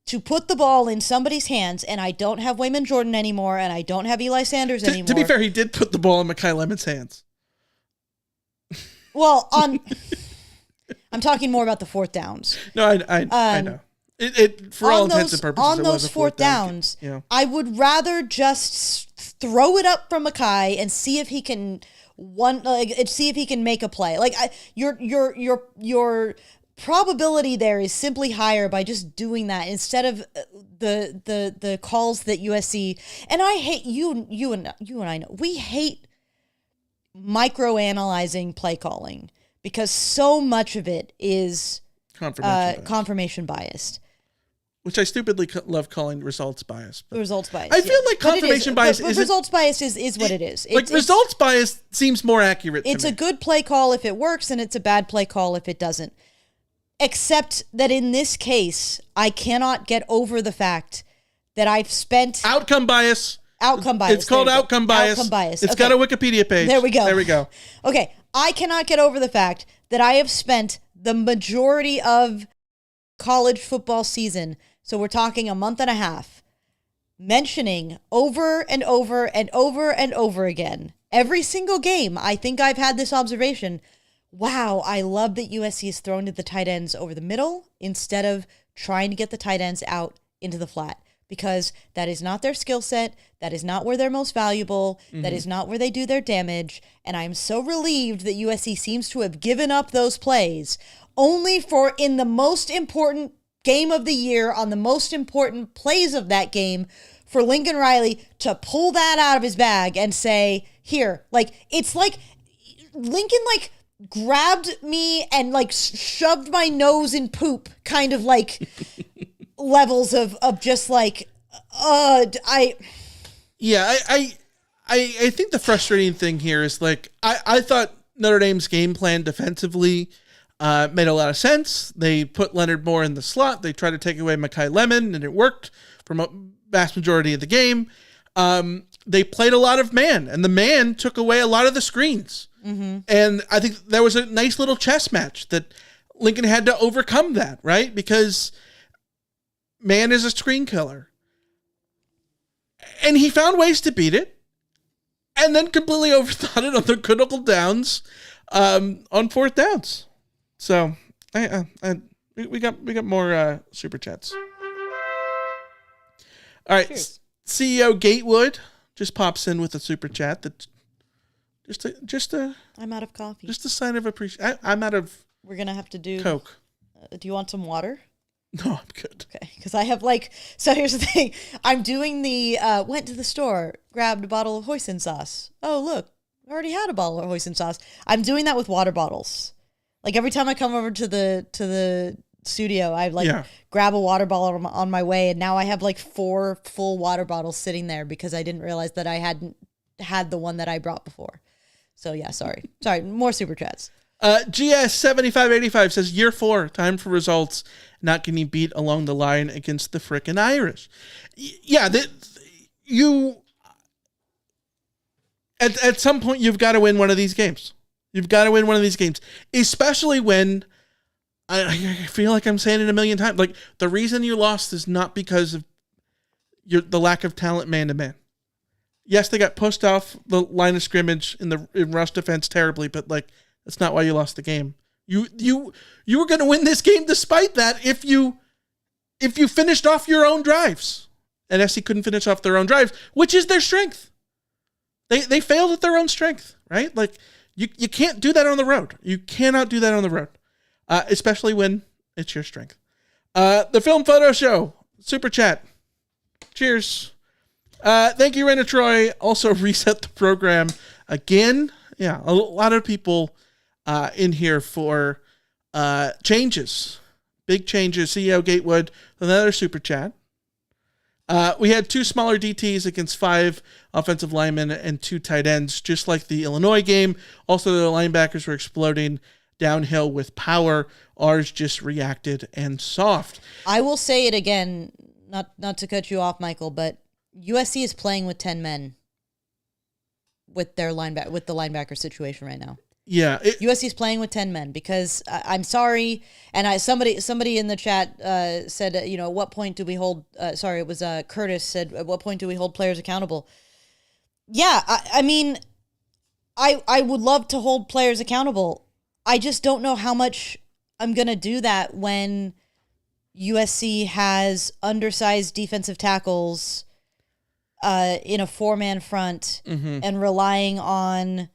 S2: to put the ball in somebody's hands, and I don't have Wayman Jordan anymore, and I don't have Eli Sanders anymore.
S1: To be fair, he did put the ball in Mekhi Lemon's hands.
S2: Well, I'm talking more about the fourth downs.
S1: No, I know. It for all intents and purposes,
S2: on those fourth downs, I would rather just throw it up from Mekhi and see if he can make a play. Like, your probability there is simply higher by just doing that instead of the calls that USC, and I hate you and I know we hate microanalyzing play calling because so much of it is confirmation biased.
S1: Which I stupidly love calling results bias.
S2: Results bias.
S1: I feel like confirmation bias
S2: is results bias is what it is.
S1: Results bias seems more accurate to me.
S2: It's a good play call if it works, and it's a bad play call if it doesn't. Except that in this case, I cannot get over the fact that I've spent...
S1: Outcome bias.
S2: It's
S1: called outcome bias.
S2: Outcome bias.
S1: It's got a Wikipedia page.
S2: There we go.
S1: Okay.
S2: I cannot get over the fact that I have spent the majority of college football season, so we're talking a month and a half, mentioning over and over and over and over again, every single game, I think I've had this observation. Wow, I love that USC is throwing to the tight ends over the middle instead of trying to get the tight ends out into the flat, because that is not their skill set. That is not where they're most valuable. That is not where they do their damage. And I'm so relieved that USC seems to have given up those plays only for, in the most important game of the year, on the most important plays of that game, for Lincoln Riley to pull that out of his bag and say, here, like, it's like Lincoln, like, grabbed me and, like, shoved my nose in poop, kind of, like, levels of just, like, I
S1: think the frustrating thing here is, like, I thought Notre Dame's game plan defensively made a lot of sense. They put Leonard Moore in the slot. They tried to take away Mekhi Lemon, and it worked for vast majority of the game. They played a lot of man, and the man took away a lot of the screens. And I think there was a nice little chess match that Lincoln had to overcome that, right? Because man is a screen killer. And he found ways to beat it, and then completely overthought it on the critical downs on fourth downs. So we got more super chats. All right, cheers. CEO Gatewood just pops in with a super chat that just a
S2: I'm out of coffee.
S1: Just a sign of appreciation. I'm out of.
S2: We're gonna have to do
S1: Coke.
S2: Do you want some water?
S1: No, I'm good.
S2: Okay, because I have so here's the thing. I'm doing the went to the store, grabbed a bottle of hoisin sauce. Oh look, I already had a bottle of hoisin sauce. I'm doing that with water bottles. Like every time I come over to the studio, I grab a water bottle on my way, and now I have 4 full water bottles sitting there because I didn't realize that I hadn't had the one that I brought before. So yeah, sorry, more super chats. GS7585 says year 4, time for results, not getting beat along the line against the frickin' Irish. At some point you've got to win one of these games. You've got to win one of these games, especially when I feel like I'm saying it a million times. Like, the reason you lost is not because of the lack of talent man to man. Yes, they got pushed off the line of scrimmage in rush defense terribly, but that's not why you lost the game. You were going to win this game despite that if you finished off your own drives. And SC couldn't finish off their own drives, which is their strength. They failed at their own strength, right? You can't do that on the road. You cannot do that on the road, especially when it's your strength. The Film Photo Show, Super Chat. Cheers. Thank you, Rena Troy. Also reset the program again. Yeah, a lot of people in here for changes. Big changes. CEO Gatewood, another Super Chat. We had 2 smaller DTs against 5 offensive linemen and 2 tight ends, just like the Illinois game. Also, the linebackers were exploding downhill with power. Ours just reacted and soft. I will say it again, not to cut you off, Michael, but USC is playing with 10 men with their with the linebacker situation right now.
S1: Yeah,
S2: USC is playing with 10 men because I'm sorry, and somebody in the chat said, at what point do we hold? Sorry, it was Curtis said, at what point do we hold players accountable? Yeah, I mean, I would love to hold players accountable. I just don't know how much I'm gonna do that when USC has undersized defensive tackles in a 4-man front and relying on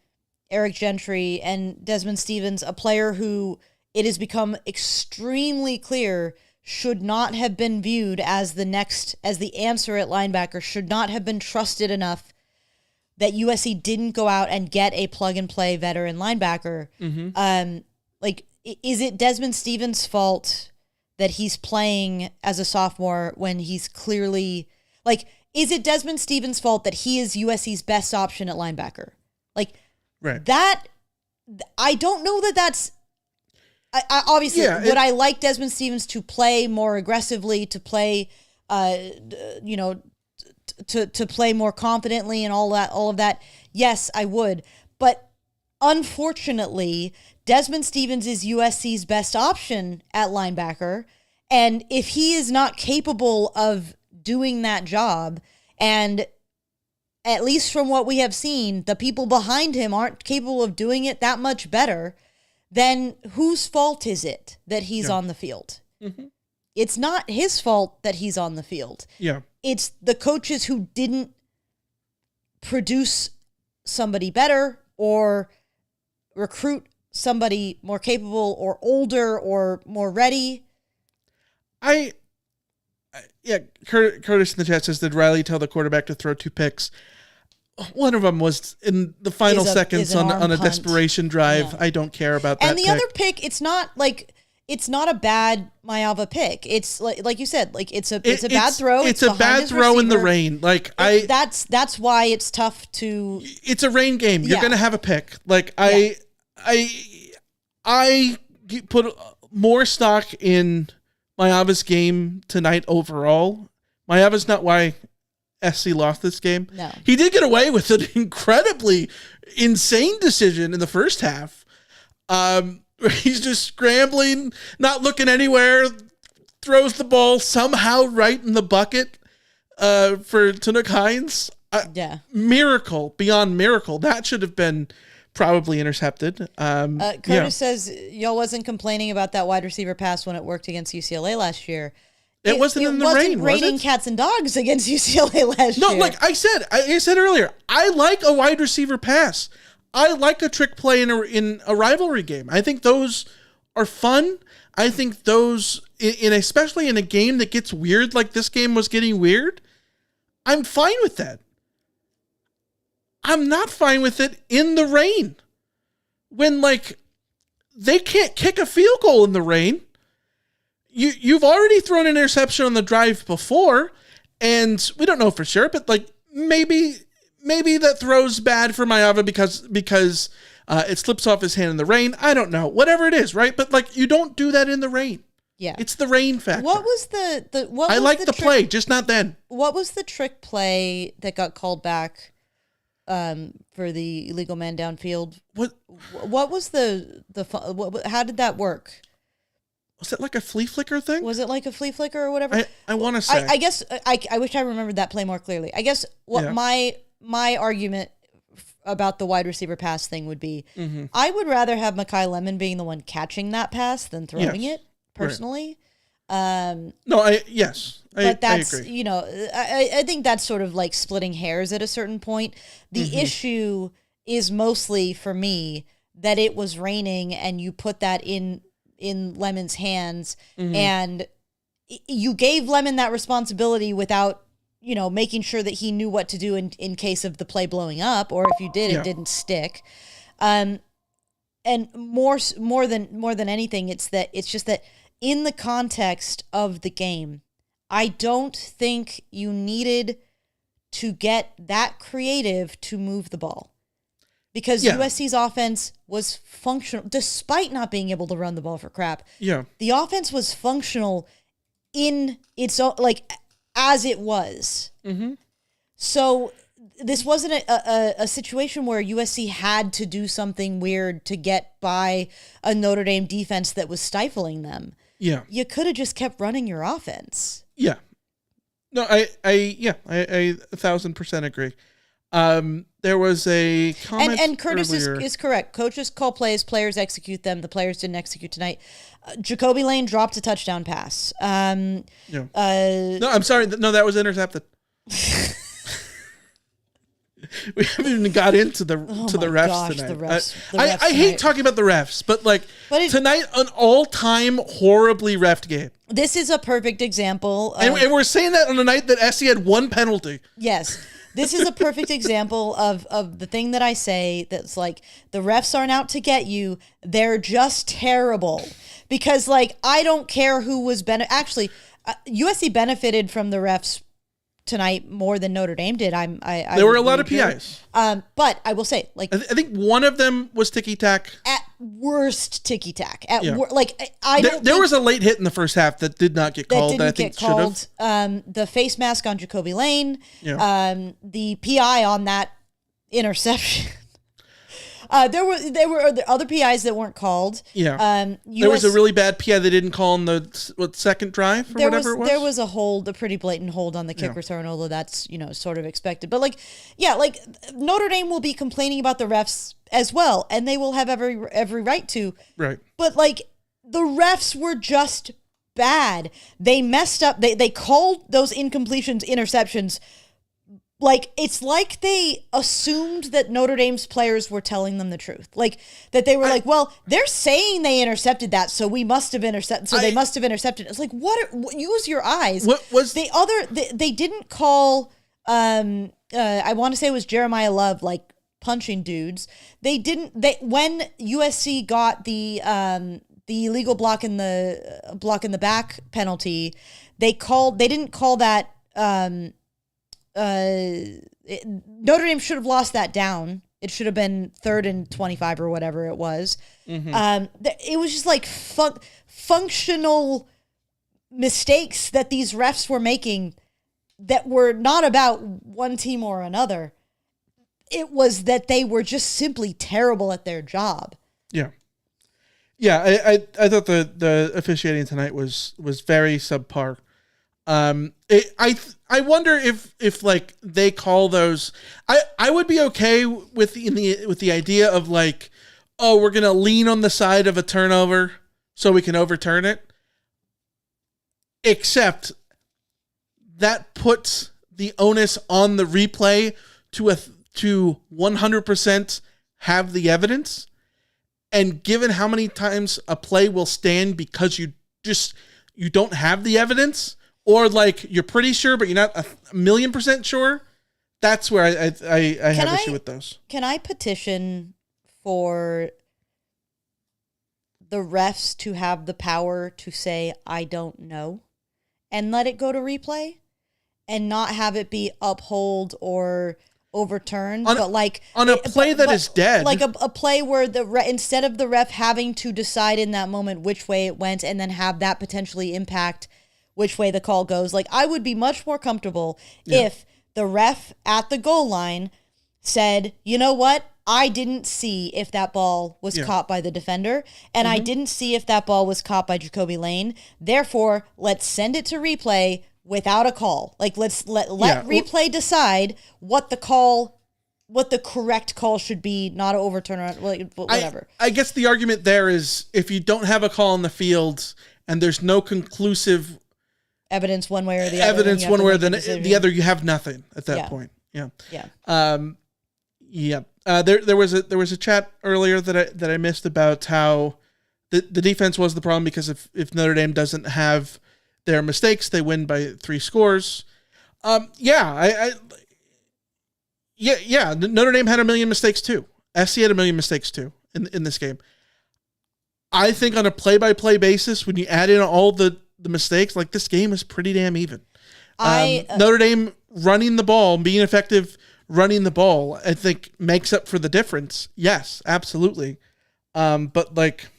S2: Eric Gentry and Desmond Stevens, a player who it has become extremely clear should not have been viewed as the answer at linebacker, should not have been trusted enough that USC didn't go out and get a plug-and-play veteran linebacker. Is it Desmond Stevens' fault that he's playing as a sophomore when he's clearly... is it Desmond Stevens' fault that he is USC's best option at linebacker?
S1: Right.
S2: That, I don't know that that's... obviously, would I like Desmond Stevens to play more aggressively, to play, to play more confidently and all of that? Yes, I would. But unfortunately, Desmond Stevens is USC's best option at linebacker. And if he is not capable of doing that job, And at least from what we have seen, the people behind him aren't capable of doing it that much better. Then whose fault is it that he's on the field? Mm-hmm. It's not his fault that he's on the field.
S1: Yeah.
S2: It's the coaches who didn't produce somebody better or recruit somebody more capable or older or more ready.
S1: Curtis in the chat says, did Riley tell the quarterback to throw 2 picks? One of them was in the final seconds on a desperation drive. Yeah. I don't care about that.
S2: And the other pick, it's not a bad Maeva pick. It's like you said, like it's a bad throw.
S1: It's a bad throw in the rain.
S2: That's why it's tough to.
S1: It's a rain game. You're gonna have a pick. Like I put more stock in Maeva's game tonight overall. Maeva's not why SC lost this game.
S2: No.
S1: He did get away with an incredibly insane decision in the first half. He's just scrambling, not looking anywhere, throws the ball somehow right in the bucket for Tanook Hines. Miracle beyond miracle. That should have been probably intercepted.
S2: Curtis says, y'all wasn't complaining about that wide receiver pass when it worked against UCLA last year.
S1: It wasn't in the rain, was it?
S2: Raining cats and dogs against UCLA last year.
S1: No, like I said earlier, I like a wide receiver pass. I like a trick play in a rivalry game. I think those are fun. I think those, especially in a game that gets weird, like this game was getting weird, I'm fine with that. I'm not fine with it in the rain. When, like, they can't kick a field goal in the rain. You've already thrown an interception on the drive before, and we don't know for sure, but, like, maybe that throw's bad for Maeva because it slips off his hand in the rain. I don't know. Whatever it is, right? But, like, you don't do that in the rain.
S2: Yeah.
S1: It's the rain factor.
S2: What was
S1: I like the play, just not then.
S2: What was the trick play that got called back for the illegal man downfield? What was how did that work?
S1: Was it like a flea flicker thing?
S2: Was it like a flea flicker or whatever?
S1: I want to say.
S2: I guess I wish I remembered that play more clearly. I guess my argument about the wide receiver pass thing would be, I would rather have Mekhi Lemon being the one catching that pass than throwing it personally.
S1: Right. I agree.
S2: I think that's sort of like splitting hairs at a certain point. The issue is mostly for me that it was raining and you put that in Lemon's hands and you gave Lemon that responsibility without, making sure that he knew what to do in case of the play blowing up, or if you did, it didn't stick. And more than anything, it's just that in the context of the game, I don't think you needed to get that creative to move the ball. Because USC's offense was functional, despite not being able to run the ball for crap.
S1: Yeah.
S2: The offense was functional in its own, as it was. Mm-hmm. So this wasn't a situation where USC had to do something weird to get by a Notre Dame defense that was stifling them.
S1: Yeah.
S2: You could have just kept running your offense.
S1: Yeah. No, I 1,000% agree. There was a comment
S2: and Curtis
S1: earlier.
S2: is correct. Coaches call plays, players execute them. The players didn't execute tonight. Jacoby Lane dropped a touchdown pass.
S1: No, I'm sorry. No, that was intercepted. We haven't even got into the refs tonight.
S2: The refs
S1: I hate talking about the refs, but tonight, an all-time horribly reffed game.
S2: This is a perfect example.
S1: And we're saying that on a night that SC had one penalty.
S2: Yes. This is a perfect example of the thing that I say that's like, the refs aren't out to get you. They're just terrible. Because, I don't care who was actually, USC benefited from the refs tonight more than Notre Dame did.
S1: There were a lot of PIs.
S2: But I will say,
S1: I think one of them was ticky-tack.
S2: At worst, ticky-tack.
S1: There was a late hit in the first half that did not get called. That I think should have.
S2: The face mask on Jacoby Lane.
S1: Yeah.
S2: The PI on that interception. There were other PIs that weren't called.
S1: Yeah. There was a really bad PI they didn't call in the second drive or whatever it was.
S2: There was a hold, a pretty blatant hold on the kick return, although that's, sort of expected. But Notre Dame will be complaining about the refs as well, and they will have every right to.
S1: Right.
S2: But the refs were just bad. They messed up. They called those incompletions interceptions. It's like they assumed that Notre Dame's players were telling them the truth. That they were well, they're saying they intercepted that, so we must have intercepted. So they must have intercepted. It's what? Use your eyes. What was they didn't call? I want to say it was Jeremiah Love punching dudes. They didn't. When USC got the illegal block in the back penalty, they didn't call that. Notre Dame should have lost that down. It should have been 3rd and 25 or whatever it was. Mm-hmm. It was just functional mistakes that these refs were making that were not about one team or another. It was that they were just simply terrible at their job.
S1: Yeah. Yeah, I thought the officiating tonight was very subpar. I wonder if they call those. I would be okay with the idea of we're gonna lean on the side of a turnover so we can overturn it. Except that puts the onus on the replay to 100% have the evidence. And given how many times a play will stand because you don't have the evidence, or you're pretty sure but you're not 1,000,000% sure, that's where I have issue with those.
S2: Can I petition for the refs to have the power to say I don't know and let it go to replay and not have it be uphold or overturned, on
S1: a play that is dead,
S2: a play where instead of the ref having to decide in that moment which way it went and then have that potentially impact which way the call goes. I would be much more comfortable if the ref at the goal line said, you know what, I didn't see if that ball was caught by the defender, and I didn't see if that ball was caught by Jacoby Lane. Therefore, let's send it to replay without a call. Let's let replay decide what the correct call should be, not overturn or whatever.
S1: I guess the argument there is if you don't have a call on the field and there's no conclusive
S2: evidence one way or the
S1: other, the other, you have nothing at that point. Yeah. There was a chat earlier that I missed about how the defense was the problem because if Notre Dame doesn't have their mistakes, they win by 3 scores. Notre Dame had 1,000,000 mistakes too. SC had 1,000,000 mistakes too in this game. I think on a play-by-play basis, when you add in all the mistakes, this game is pretty damn even. Notre Dame running the ball, being effective running the ball, I think makes up for the difference. Yes, absolutely. If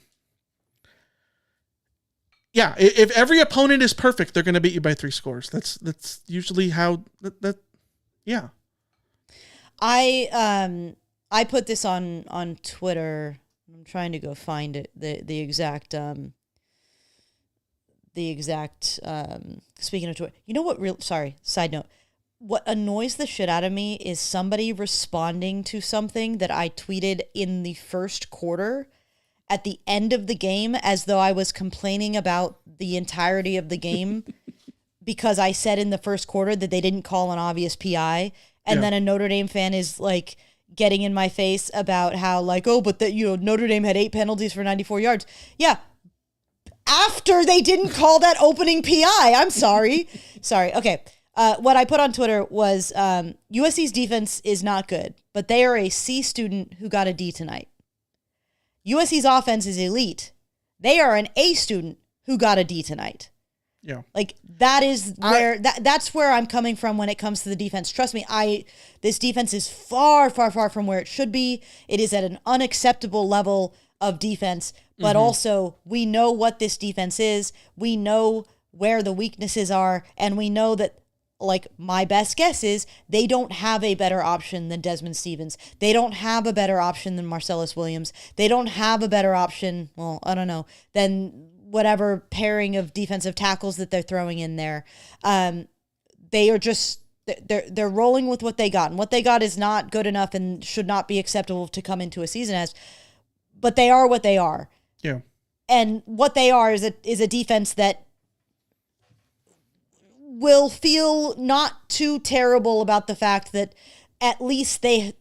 S1: every opponent is perfect, they're going to beat you by 3 scores. That's usually how that. Yeah.
S2: I put this on Twitter. I'm trying to go find it. The exact speaking of Twitter. You know what side note. What annoys the shit out of me is somebody responding to something that I tweeted in the first quarter at the end of the game as though I was complaining about the entirety of the game because I said in the first quarter that they didn't call an obvious PI. And then a Notre Dame fan is getting in my face about how Notre Dame had 8 penalties for 94 yards. Yeah. After they didn't call that opening PI. I'm sorry. Okay. What I put on Twitter was USC's defense is not good, but they are a C student who got a D tonight. USC's offense is elite. They are an A student who got a D tonight.
S1: Yeah.
S2: That is where that's where I'm coming from when it comes to the defense. Trust me, this defense is far, far, far from where it should be. It is at an unacceptable level of defense, but also we know what this defense is. We know where the weaknesses are, and we know that like, my best guess is they don't have a better option than Desmond Stevens. They don't have a better option than Marcellus Williams. They don't have a better option, well, I don't know, than whatever pairing of defensive tackles that they're throwing in there. They are just, they're rolling with what they got. And what they got is not good enough and should not be acceptable to come into a season as. But they are what they are.
S1: Yeah.
S2: And what they are is a defense that will feel not too terrible about the fact that at least they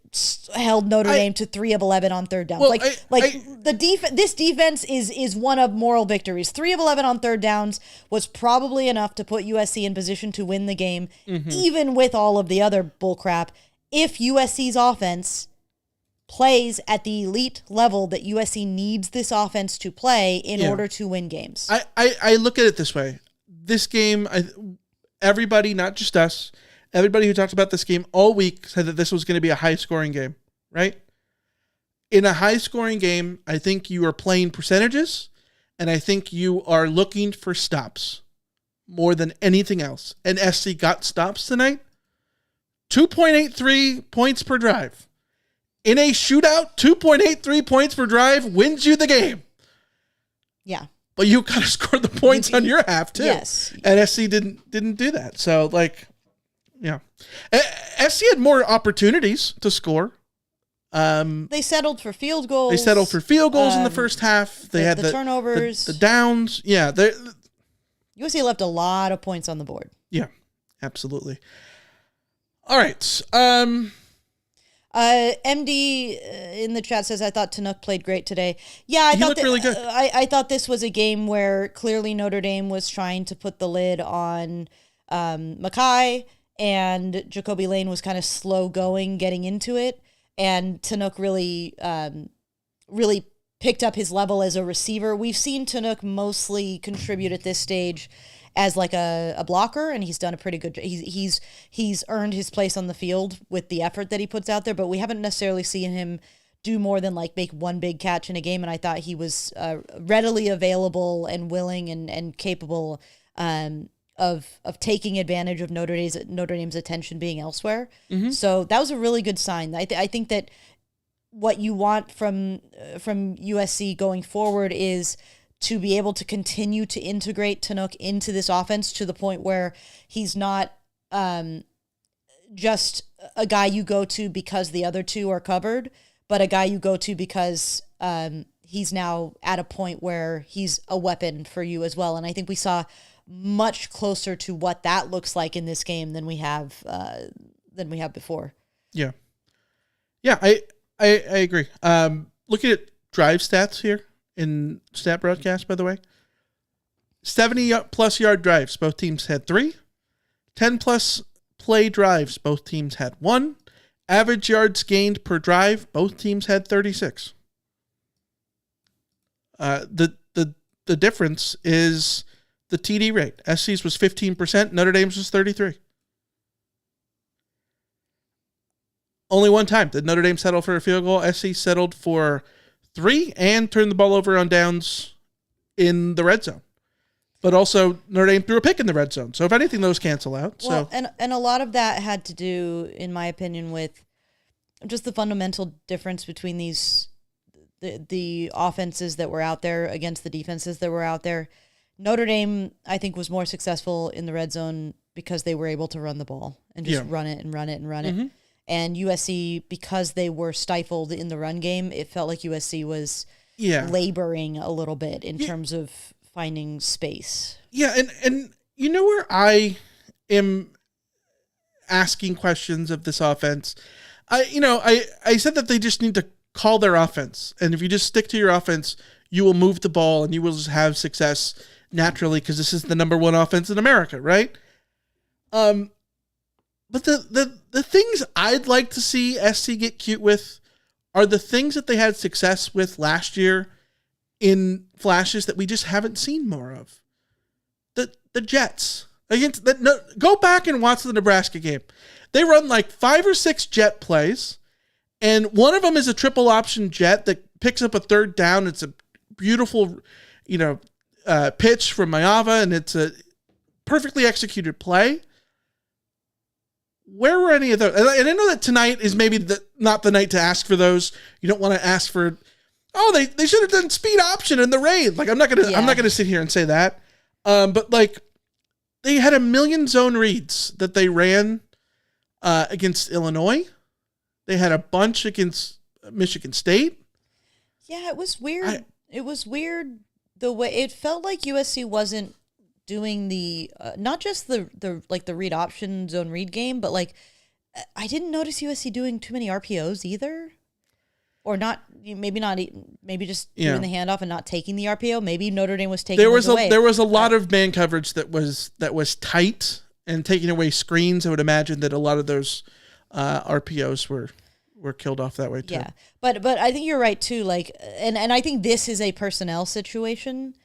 S2: held Notre Dame to 3 of 11 on third down.
S1: Well,
S2: This defense is one of moral victories. 3 of 11 on third downs was probably enough to put USC in position to win the game, even with all of the other bullcrap. If USC's offense plays at the elite level that USC needs this offense to play in order to win games.
S1: I look at it this way. This game, everybody, not just us, everybody who talked about this game all week said that this was going to be a high-scoring game, right? In a high-scoring game, I think you are playing percentages, and I think you are looking for stops more than anything else. And SC got stops tonight. 2.83 points per drive. In a shootout, 2.83 points per drive wins you the game. Yeah. But you got to score the points on your half, too.
S2: Yes.
S1: And SC didn't do that. So, like, yeah. SC had more opportunities to score.
S2: They settled for field goals.
S1: They settled for field goals in the first half. They had the
S2: turnovers.
S1: The downs. Yeah.
S2: USC left a lot of points on the board.
S1: Yeah, absolutely. All right.
S2: MD in the chat says, I thought Tanuk played great today. Yeah, I thought
S1: looked really good.
S2: I thought this was a game where clearly Notre Dame was trying to put the lid on Mackay, and Jacoby Lane was kind of slow going, getting into it. And Tanuk really picked up his level as a receiver. We've seen Tanuk mostly contribute at this stage as like a blocker, and he's done a pretty good job. He's earned his place on the field with the effort that he puts out there, but we haven't necessarily seen him do more than like make one big catch in a game, and I thought he was readily available and willing and capable of taking advantage of Notre Dame's attention being elsewhere. Mm-hmm. So that was a really good sign. I think that what you want from USC going forward is to be able to continue to integrate Tanuk into this offense to the point where he's not just a guy you go to because the other two are covered, but a guy you go to because he's now at a point where he's a weapon for you as well. And I think we saw much closer to what that looks like in this game than we have before.
S1: Yeah. Yeah, I agree. Looking at drive stats here in Stat Broadcast, by the way, 70-plus yard drives, both teams had 3. 10-plus play drives, both teams had 1. Average yards gained per drive, both teams had 36. The difference is the TD rate. SC's was 15%, Notre Dame's was 33%. Only one time did Notre Dame settle for a field goal. SC settled for 3 and turned the ball over on downs in the red zone. But also Notre Dame threw a pick in the red zone. So if anything, those cancel out.
S2: Well,
S1: so
S2: and a lot of that had to do, in my opinion, with just the fundamental difference between the offenses that were out there against the defenses that were out there. Notre Dame, I think, was more successful in the red zone because they were able to run the ball and just run it and run it and run it. And USC, because they were stifled in the run game, it felt like USC was laboring a little bit in terms of finding space.
S1: Yeah, and you know where I am asking questions of this offense? I said that they just need to call their offense. And if you just stick to your offense, you will move the ball and you will just have success naturally because this is the number one offense in America, right? But the things I'd like to see SC get cute with are the things that they had success with last year in flashes that we just haven't seen more of. The Jets. Go back and watch the Nebraska game. They run like 5 or 6 jet plays, and one of them is a triple option jet that picks up a third down. It's a beautiful, pitch from Mayava, and it's a perfectly executed play. where were any of those? And I know that tonight is maybe not the night to ask for those. You don't want to ask for, they should have done speed option in the raid. Like I'm not gonna sit here and say that. But like they had 1 million zone reads that they ran against Illinois. They had a bunch against Michigan State.
S2: Yeah, it was weird. It was weird the way it felt like USC wasn't doing the not just the like the read option zone read game, but like I didn't notice USC doing too many RPOs either, or maybe just doing the handoff and not taking the RPO. Maybe Notre Dame was taking
S1: there was a lot of man coverage that was tight and taking away screens. I would imagine that a lot of those RPOs were killed off that way too.
S2: Yeah, but I think you're right too. Like, and I think this is a personnel situation.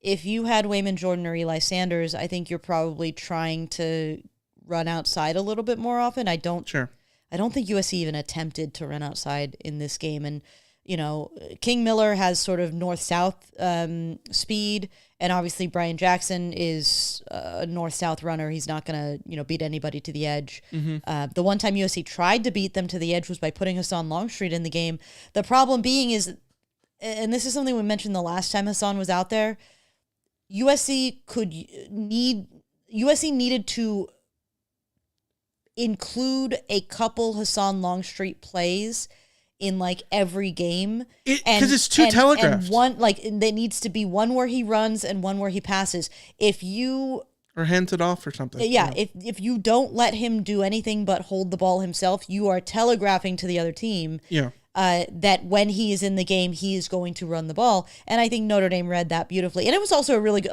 S2: If you had Wayman Jordan or Eli Sanders, I think you're probably trying to run outside a little bit more often. I don't think USC even attempted to run outside in this game. And, King Miller has sort of north-south speed, and obviously Brian Jackson is a north-south runner. He's not going to, beat anybody to the edge. Mm-hmm. The one time USC tried to beat them to the edge was by putting Hassan Longstreet in the game. The problem being is, and this is something we mentioned the last time Hassan was out there, USC needed to include a couple Hassan Longstreet plays in like every game,
S1: because it's too telegraphed.
S2: And one there needs to be one where he runs and one where he passes.
S1: Or hands it off or something.
S2: Yeah, if you don't let him do anything but hold the ball himself, you are telegraphing to the other team. Yeah. That when he is in the game, he is going to run the ball. And I think Notre Dame read that beautifully. And it was also a really good,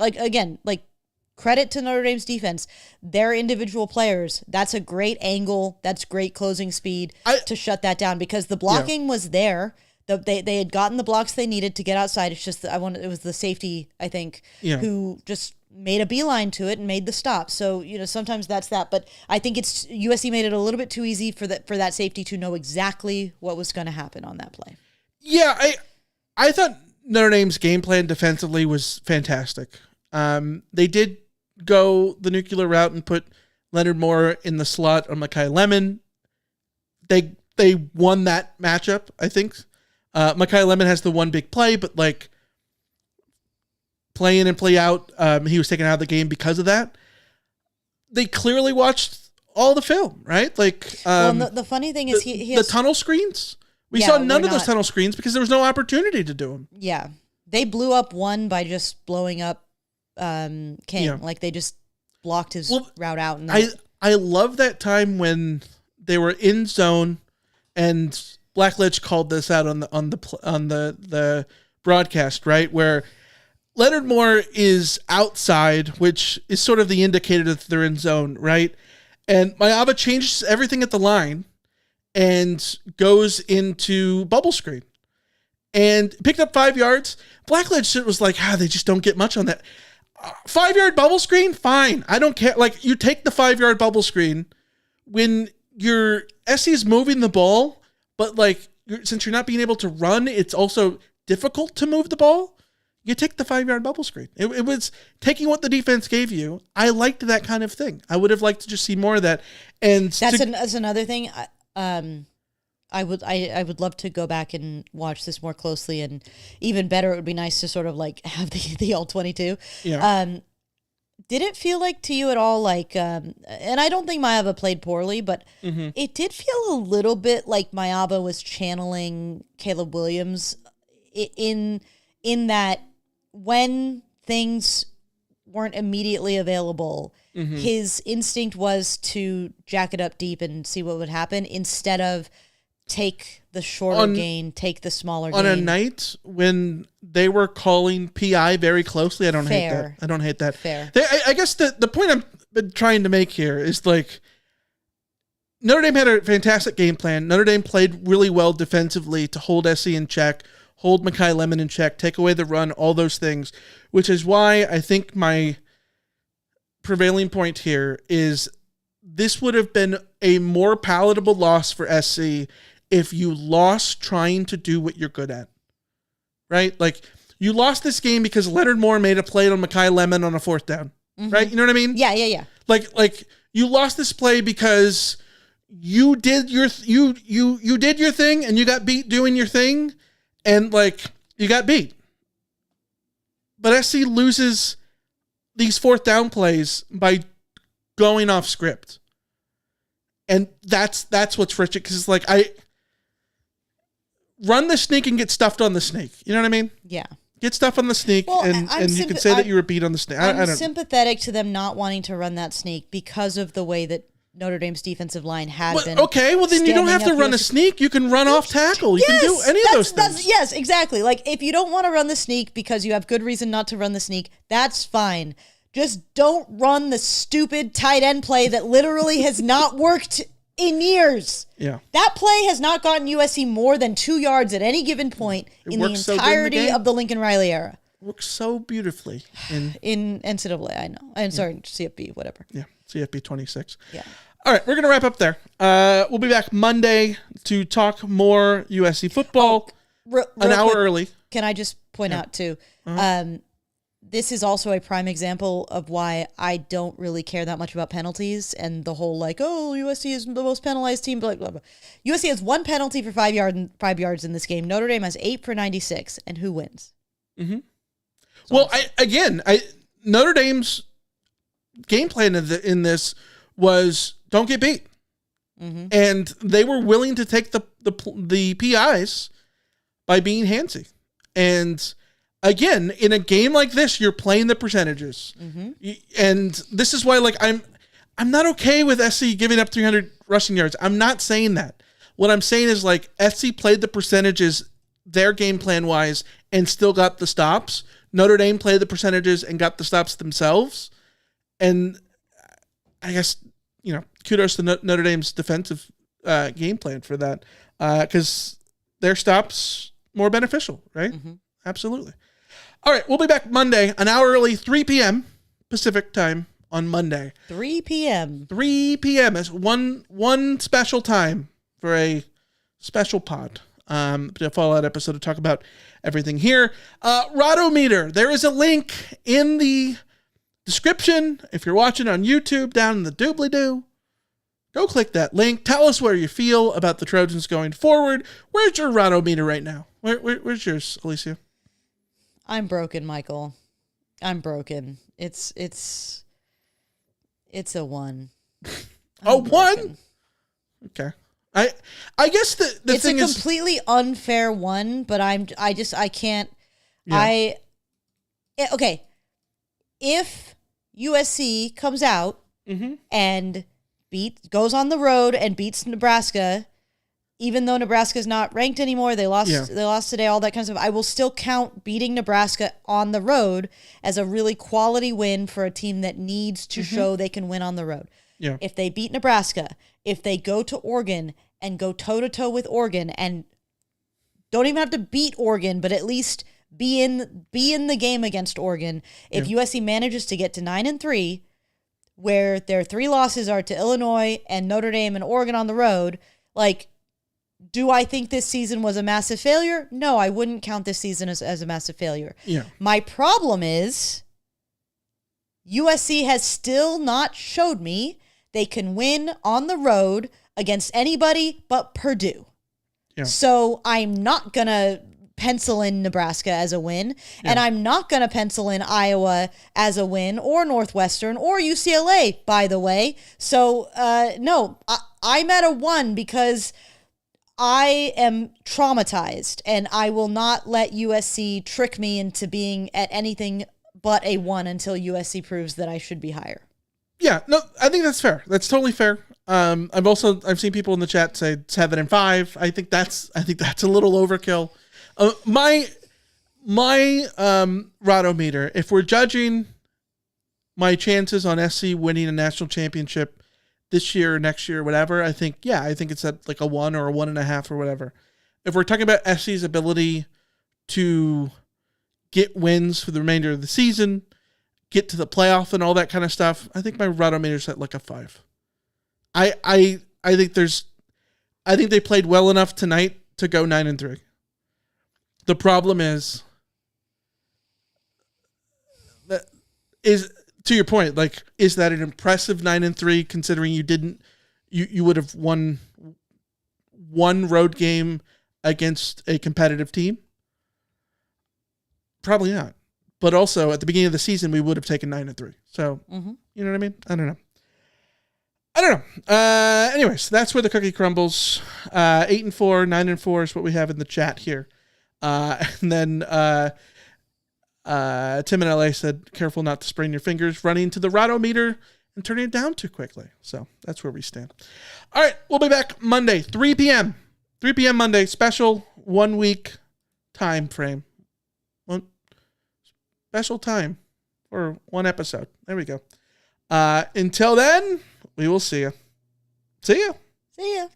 S2: credit to Notre Dame's defense. Their individual players, that's a great angle. That's great closing speed to shut that down, because the blocking was there. They had gotten the blocks they needed to get outside. It's just it was the safety, I think, who just made a beeline to it and made the stop. So, sometimes that's that. But I think it's USC made it a little bit too easy for that safety to know exactly what was going to happen on that play.
S1: Yeah, I thought Notre Dame's game plan defensively was fantastic. They did go the nuclear route and put Leonard Moore in the slot on Makai Lemon. They won that matchup, I think. Makai Lemon has the one big play, but play in and play out, he was taken out of the game because of that. They clearly watched all the film, right?
S2: The funny thing is he has,
S1: the tunnel screens. We saw none of those tunnel screens because there was no opportunity to do them.
S2: Yeah, they blew up one by just blowing up King. Yeah. They just blocked his route out. And
S1: I love that time when they were in zone, and Blackledge called this out on the broadcast, right, where Leonard Moore is outside, which is sort of the indicator that they're in zone, right? And Mayava changes everything at the line and goes into bubble screen and picked up 5 yards. Blackledge was like, they just don't get much on that. 5-yard bubble screen? Fine. I don't care. You take the 5-yard bubble screen when your SC is moving the ball, but since you're not being able to run, it's also difficult to move the ball. You take the 5-yard bubble screen. It was taking what the defense gave you. I liked that kind of thing. I would have liked to just see more of that. And
S2: that's another thing. I would love to go back and watch this more closely, and even better, it would be nice to sort of have the all 22. Yeah. Did it feel to you at all and I don't think Mayava played poorly, but it did feel a little bit like Mayava was channeling Caleb Williams in that when things weren't immediately available, his instinct was to jack it up deep and see what would happen instead of take the shorter gain, take the smaller gain.
S1: On a night when they were calling PI very closely, I don't hate that. I don't hate that.
S2: Fair.
S1: I guess the point I'm trying to make here is Notre Dame had a fantastic game plan. Notre Dame played really well defensively to hold SC in check, hold Makai Lemon in check, take away the run, all those things, which is why I think my prevailing point here is this would have been a more palatable loss for SC if you lost trying to do what you're good at, right? You lost this game because Leonard Moore made a play on Makai Lemon on a 4th down, right? You know what I mean?
S2: Yeah.
S1: You lost this play because you did your you did your thing and you got beat doing your thing, and like you got beat. But SC loses these fourth down plays by going off script. And that's what's frustrating, because it's like I run the sneak and get stuffed on the snake. You know what I mean?
S2: Yeah.
S1: Get stuff on the sneak, and you can say that you were beat on the snake.
S2: I'm sympathetic to them not wanting to run that sneak because of the way that Notre Dame's defensive line had been.
S1: Okay, well then you don't have to run a sneak. You can run off tackle. You can do any of those things.
S2: Yes, exactly. Like if you don't want to run the sneak because you have good reason not to run the sneak, that's fine. Just don't run the stupid tight end play that literally has not worked in years.
S1: Yeah.
S2: That play has not gotten USC more than 2 yards at any given point in the entirety of the Lincoln Riley era.
S1: Works so beautifully
S2: in NCAA, I know. I'm sorry, CFB, whatever.
S1: Yeah, CFB 26.
S2: Yeah.
S1: All right, we're going to wrap up there. We'll be back Monday to talk more USC football an hour early.
S2: Can I just point out, too, this is also a prime example of why I don't really care that much about penalties and the whole like, oh, USC is the most penalized team, blah, blah, blah. USC has 1 penalty for 5 yards in this game. Notre Dame has 8 for 96. And who wins?
S1: Mm-hmm. Well, Notre Dame's game plan in this was don't get beat. Mm-hmm. And they were willing to take the PIs by being handsy. And again, in a game like this, you're playing the percentages. Mm-hmm. And this is why, like, I'm not okay with SC giving up 300 rushing yards. I'm not saying that. What I'm saying is, like, SC played the percentages their game plan wise and still got the stops. Notre Dame played the percentages and got the stops themselves. And I guess, kudos to Notre Dame's defensive game plan for that, because their stops more beneficial, right? Mm-hmm. Absolutely. All right, we'll be back Monday, an hour early, 3 p.m. Pacific time on Monday.
S2: 3 p.m.
S1: 3 p.m. is one special time for a special pod. A Fallout episode to talk about everything here. RoTometer, there is a link in the description. If you're watching on YouTube, down in the doobly-doo, go click that link. Tell us where you feel about the Trojans going forward. Where's your RoTometer right now? Where's yours, Alicia?
S2: I'm broken, Michael. I'm broken. It's a 1.
S1: A 1? Okay. I guess the
S2: it's
S1: thing
S2: is, it's a completely unfair 1, but I can't. Yeah. Okay. If USC comes out and goes on the road and beats Nebraska, even though Nebraska's not ranked anymore, they lost today, all that kind of stuff, I will still count beating Nebraska on the road as a really quality win for a team that needs to show they can win on the road.
S1: Yeah. If
S2: they beat Nebraska, if they go to Oregon and go toe-to-toe with Oregon and don't even have to beat Oregon, but at least be in the game against Oregon. If USC manages to get to 9-3, where their 3 losses are to Illinois and Notre Dame and Oregon on the road, like, do I think this season was a massive failure? No, I wouldn't count this season as a massive failure.
S1: Yeah.
S2: My problem is USC has still not showed me they can win on the road against anybody but Purdue. Yeah. So I'm not going to pencil in Nebraska as a win, and I'm not going to pencil in Iowa as a win, or Northwestern, or UCLA, by the way. So, no, I'm at a 1 because I am traumatized, and I will not let USC trick me into being at anything but a 1 until USC proves that I should be higher.
S1: Yeah, no, I think that's fair. That's totally fair. I've seen people in the chat say 7 and 5. I think that's a little overkill. My RoTometer, if we're judging my chances on SC winning a national championship this year or next year or whatever, I think it's at like a 1 or a 1.5 or whatever. If we're talking about SC's ability to get wins for the remainder of the season, get to the playoff and all that kind of stuff, I think my RoTometer's at like a 5. I think they played well enough tonight to go 9-3. The problem is to your point, like, is that an impressive 9-3 considering you would have won one road game against a competitive team? Probably not. But also at the beginning of the season, we would have taken 9-3. So, You know what I mean? I don't know. Anyways, that's where the cookie crumbles. 8-4, 9-4 is what we have in the chat here. And then Tim in LA said, careful not to sprain your fingers running to the RoT meter and turning it down too quickly. So that's where we stand. All right, we'll be back Monday, 3 p.m. 3 p.m. Monday, special 1 week time frame. Special time for one episode. There we go. Until then, we will see you. See ya.
S2: See ya.